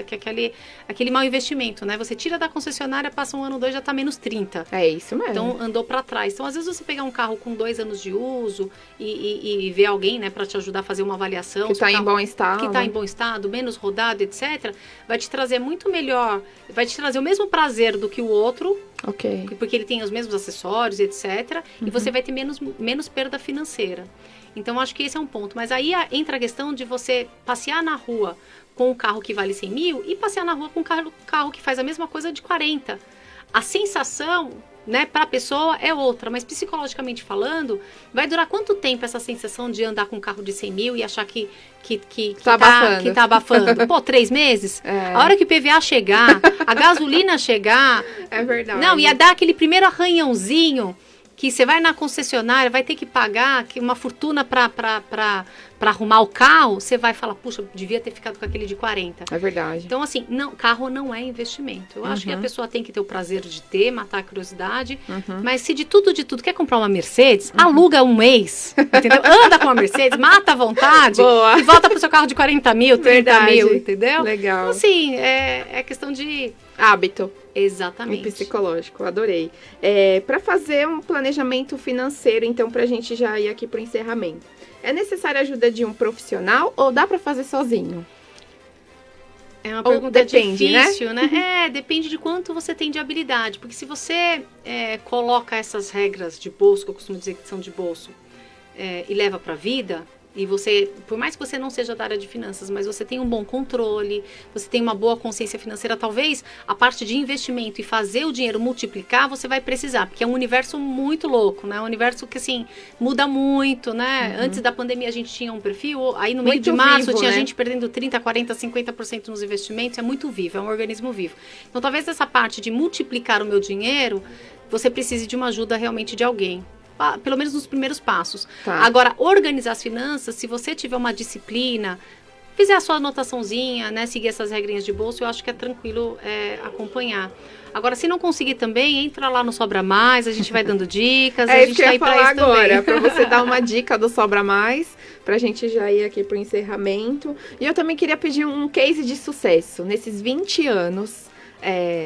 Que é aquele mau investimento, né? Você tira da concessionária, passa 1 ano, 2, já tá menos 30. É isso mesmo. Então andou pra trás. Então às vezes você pegar um carro com 2 anos de uso e ver alguém, né, pra te ajudar a fazer uma avaliação. Que tá em bom estado. Que tá em bom estado, menos rodado, etc. Vai te trazer muito melhor, vai te trazer o mesmo prazer do que o outro. Ok. Porque ele tem os mesmos acessórios, etc. E você vai ter menos perda financeira. Então, acho que esse é um ponto. Mas aí entra a questão de você passear na rua com um carro que vale 100 mil e passear na rua com um carro que faz a mesma coisa de 40. A sensação, né, para a pessoa é outra, mas psicologicamente falando, vai durar quanto tempo essa sensação de andar com um carro de 100 mil e achar que tá abafando? Pô, 3 meses? É. A hora que o PVA chegar, a gasolina chegar... É verdade. Não, ia dar aquele primeiro arranhãozinho que você vai na concessionária, vai ter que pagar uma fortuna para arrumar o carro, você vai falar, puxa, devia ter ficado com aquele de 40. É verdade. Então, assim, carro não é investimento. Eu acho que a pessoa tem que ter o prazer de ter, matar a curiosidade, mas se de tudo quer comprar uma Mercedes, aluga um mês, entendeu? Anda com uma Mercedes, mata à vontade Boa. e volta pro seu carro de 40 mil, 30 Verdade. mil, entendeu? Legal. Então, assim, é questão de... Hábito. Exatamente. Um psicológico, adorei. Para fazer um planejamento financeiro, então, para a gente já ir aqui para o encerramento, é necessária a ajuda de um profissional ou dá para fazer sozinho? É uma Ou pergunta depende, difícil, né? Depende de quanto você tem de habilidade. Porque se você coloca essas regras de bolso, que eu costumo dizer que são de bolso, e leva para a vida... E você, por mais que você não seja da área de finanças, mas você tem um bom controle, você tem uma boa consciência financeira, talvez a parte de investimento e fazer o dinheiro multiplicar, você vai precisar, porque é um universo muito louco, né? Um universo que, assim, muda muito, né? Antes da pandemia a gente tinha um perfil, aí no meio Muito de março vivo, tinha né? gente perdendo 30%, 40%, 50% nos investimentos, é muito vivo, é um organismo vivo. Então, talvez essa parte de multiplicar o meu dinheiro, você precise de uma ajuda realmente de alguém. Pelo menos nos primeiros passos. Tá. Agora, organizar as finanças, se você tiver uma disciplina, fizer a sua anotaçãozinha, né, seguir essas regrinhas de bolso, eu acho que é tranquilo acompanhar. Agora, se não conseguir também, entra lá no Sobra Mais, a gente vai dando dicas. A É isso gente que eu tá ia aí pra falar isso também. agora, para você dar uma dica do Sobra Mais, pra gente já ir aqui pro encerramento. E eu também queria pedir um case de sucesso. Nesses 20 anos,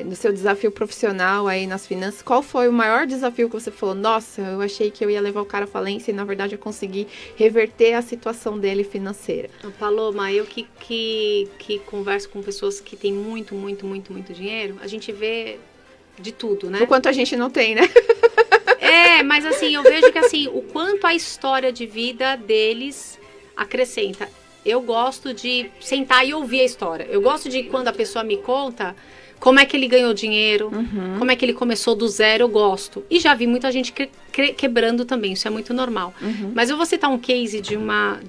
no seu desafio profissional aí nas finanças, qual foi o maior desafio que você falou? Nossa, eu achei que eu ia levar o cara à falência e na verdade eu consegui reverter a situação dele financeira. Paloma, eu que converso com pessoas que têm muito, muito, muito, muito dinheiro, a gente vê de tudo, né? O quanto a gente não tem, né? Mas assim, eu vejo que assim, o quanto a história de vida deles acrescenta. Eu gosto de sentar e ouvir a história. Eu gosto de quando a pessoa me conta como é que ele ganhou dinheiro, como é que ele começou do zero, eu gosto. E já vi muita gente quebrando também, isso é muito normal. Mas eu vou citar um case de uma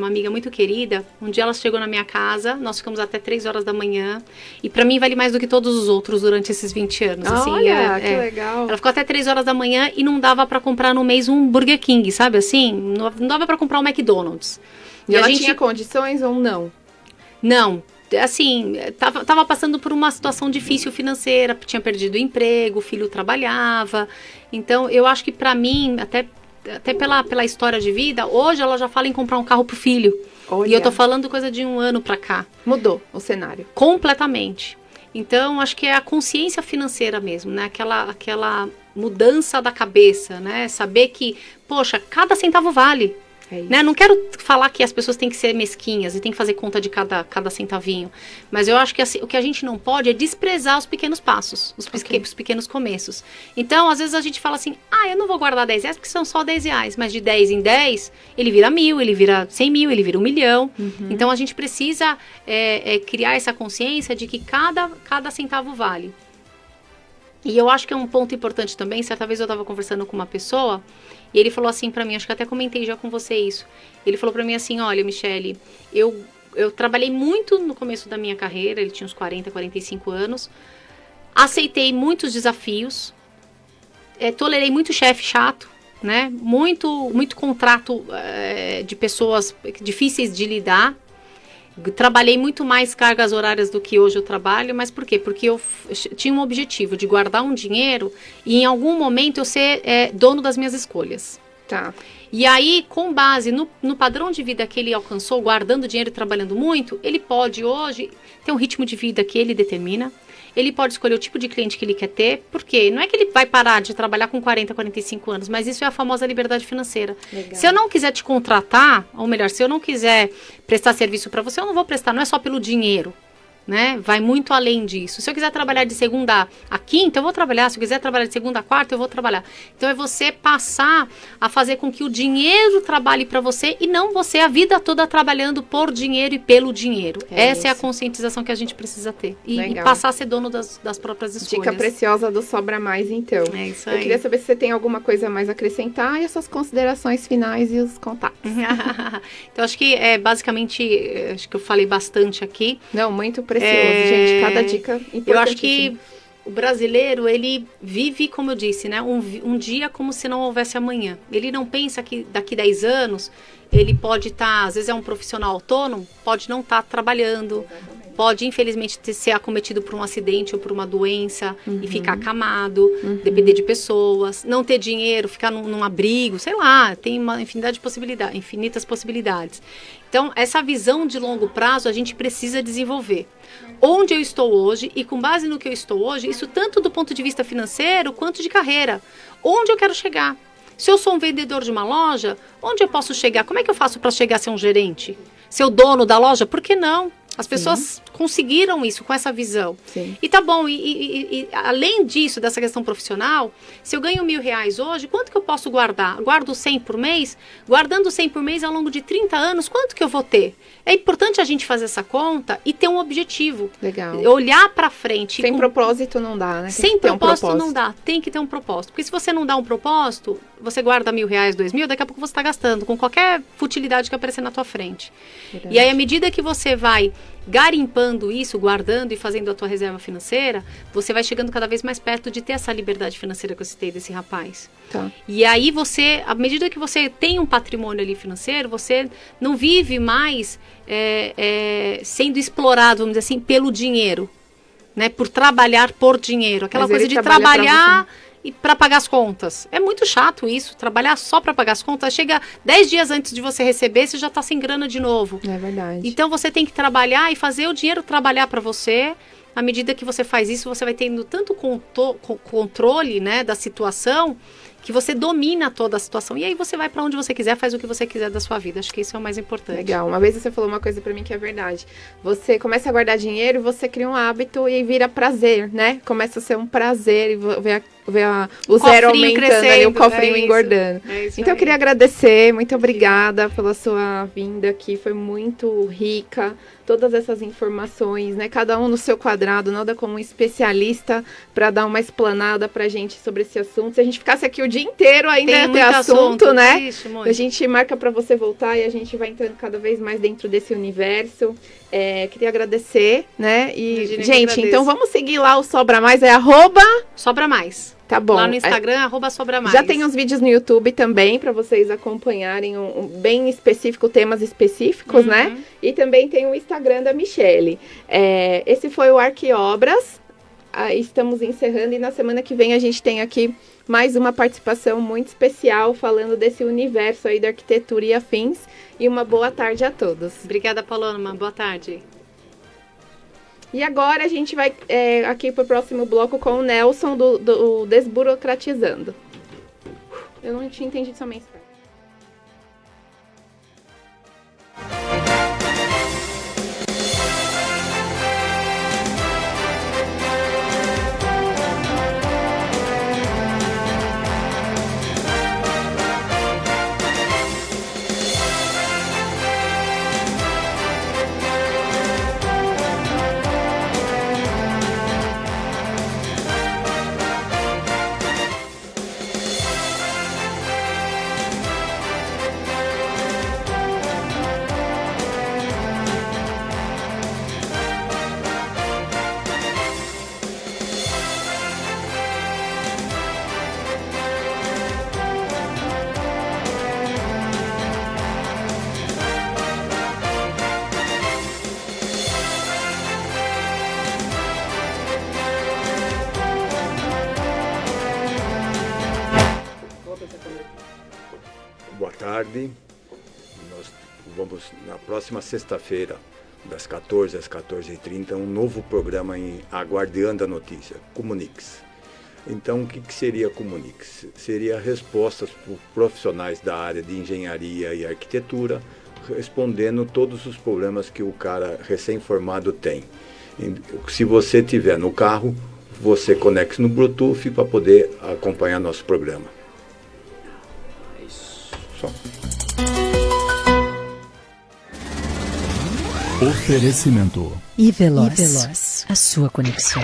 amiga muito querida. Um dia ela chegou na minha casa, nós ficamos até 3 horas da manhã. E pra mim vale mais do que todos os outros durante esses 20 anos. Olha, que legal. Ela ficou até 3 horas da manhã e não dava pra comprar no mês um Burger King, sabe assim? Não dava pra comprar um McDonald's. E ela tinha condições ou não? Não. Assim, tava passando por uma situação difícil financeira, tinha perdido o emprego, o filho trabalhava. Então, eu acho que pra mim, até pela história de vida, hoje ela já fala em comprar um carro pro filho. Olha. E eu tô falando coisa de 1 ano pra cá. Mudou o cenário. Completamente. Então, acho que é a consciência financeira mesmo, né? Aquela mudança da cabeça, né? Saber que, poxa, cada centavo vale. Né? Não quero falar que as pessoas têm que ser mesquinhas e tem que fazer conta de cada centavinho. Mas eu acho que assim, o que a gente não pode é desprezar os pequenos passos, os pequenos começos. Então, às vezes a gente fala assim, eu não vou guardar 10 reais porque são só 10 reais. Mas de 10 em 10, ele vira 1.000, ele vira 100 mil, ele vira 1 milhão. Então, a gente precisa criar essa consciência de que cada centavo vale. E eu acho que é um ponto importante também, certa vez eu estava conversando com uma pessoa, e ele falou assim pra mim, acho que até comentei já com você isso, ele falou pra mim assim, olha, Michele, eu trabalhei muito no começo da minha carreira, ele tinha uns 40, 45 anos, aceitei muitos desafios, tolerei muito chefe chato, né? Muito contrato de pessoas difíceis de lidar. Trabalhei muito mais cargas horárias do que hoje eu trabalho, mas por quê? Porque eu tinha um objetivo de guardar um dinheiro e em algum momento eu ser dono das minhas escolhas. Tá. E aí, com base no padrão de vida que ele alcançou, guardando dinheiro e trabalhando muito, ele pode hoje ter um ritmo de vida que ele determina. Ele pode escolher o tipo de cliente que ele quer ter, porque não é que ele vai parar de trabalhar com 40, 45 anos, mas isso é a famosa liberdade financeira. Legal. Se eu não quiser te contratar, ou melhor, se eu não quiser prestar serviço para você, eu não vou prestar, não é só pelo dinheiro, né? Vai muito além disso. Se eu quiser trabalhar de segunda a quinta, eu vou trabalhar. Se eu quiser trabalhar de segunda a quarta, eu vou trabalhar. Então é você passar a fazer com que o dinheiro trabalhe para você e não você a vida toda trabalhando por dinheiro e pelo dinheiro. Essa é a conscientização que a gente precisa ter. E passar a ser dono das próprias escolhas. Dica preciosa do Sobra Mais, então. É isso aí. Eu queria saber se você tem alguma coisa a mais a acrescentar e as suas considerações finais e os contatos. Então acho que basicamente, acho que eu falei bastante aqui. Não, muito precioso, gente, cada dica importantíssima. Eu acho que o brasileiro, ele vive, como eu disse, né, um dia como se não houvesse amanhã. Ele não pensa que daqui 10 anos ele pode estar, às vezes é um profissional autônomo, pode não estar trabalhando, pode infelizmente ser acometido por um acidente ou por uma doença e ficar acamado, depender de pessoas, não ter dinheiro, ficar num abrigo, sei lá, tem uma infinitas possibilidades. Então, essa visão de longo prazo a gente precisa desenvolver. Onde eu estou hoje e com base no que eu estou hoje, isso tanto do ponto de vista financeiro quanto de carreira. Onde eu quero chegar? Se eu sou um vendedor de uma loja, onde eu posso chegar? Como é que eu faço para chegar a ser um gerente? Ser o dono da loja? Por que não? As pessoas conseguiram isso com essa visão. Sim. E tá bom, e além disso, dessa questão profissional, se eu ganho R$1.000 hoje, quanto que eu posso guardar? Guardo 100 por mês? Guardando 100 por mês ao longo de 30 anos, quanto que eu vou ter? É importante a gente fazer essa conta e ter um objetivo. Legal. Olhar pra frente. Sem propósito não dá, né? Sem propósito não dá. Tem que ter um propósito. Porque se você não dá um propósito, você guarda R$1.000, R$2.000, daqui a pouco você está gastando com qualquer futilidade que aparecer na tua frente. Verdade. E aí, à medida que você vai garimpando isso, guardando e fazendo a tua reserva financeira, você vai chegando cada vez mais perto de ter essa liberdade financeira que eu citei desse rapaz. Tá. E aí você, à medida que você tem um patrimônio ali financeiro, você não vive mais sendo explorado, vamos dizer assim, pelo dinheiro, né? Por trabalhar por dinheiro. Aquela coisa de trabalhar e para pagar as contas. É muito chato isso, trabalhar só para pagar as contas. Chega 10 dias antes de você receber, você já está sem grana de novo. É verdade. Então você tem que trabalhar e fazer o dinheiro trabalhar para você. À medida que você faz isso, você vai tendo tanto controle, né, da situação, que você domina toda a situação. E aí você vai para onde você quiser, faz o que você quiser da sua vida. Acho que isso é o mais importante. Legal. Uma vez você falou uma coisa para mim que é verdade. Você começa a guardar dinheiro, você cria um hábito e vira prazer, né? Começa a ser um prazer e ver o zero aumentando ali, o cofrinho engordando. Então eu queria agradecer, muito obrigada pela sua vinda aqui, foi muito rica, todas essas informações, né? Cada um no seu quadrado, nada como um especialista para dar uma explanada pra gente sobre esse assunto. Se a gente ficasse aqui o dia inteiro ainda ia ter assunto, né? A gente marca para você voltar e a gente vai entrando cada vez mais dentro desse universo. Queria agradecer, né? E, gente, então vamos seguir lá o Sobra Mais, Sobra Mais. Tá bom. Lá no Instagram, @Sobra Mais. Já tem uns vídeos no YouTube também, para vocês acompanharem bem específico, temas específicos, né? E também tem o Instagram da Michele. Esse foi o Arquiobras. Estamos encerrando e na semana que vem a gente tem aqui mais uma participação muito especial falando desse universo aí da arquitetura e afins. E uma boa tarde a todos. Obrigada, Paloma. Boa tarde. E agora a gente vai aqui para o próximo bloco com o Nelson do Desburocratizando. Eu não tinha entendido somente. Boa tarde. Nós vamos, na próxima sexta-feira, das 14 às 14h30, um novo programa em Aguardando a Notícia, Comunix. Então, o que seria Comunix? Seria respostas por profissionais da área de engenharia e arquitetura, respondendo todos os problemas que o cara recém-formado tem. Se você tiver no carro, você conecte no Bluetooth para poder acompanhar nosso programa. É isso. Só. Oferecimento Iveloz, a sua conexão.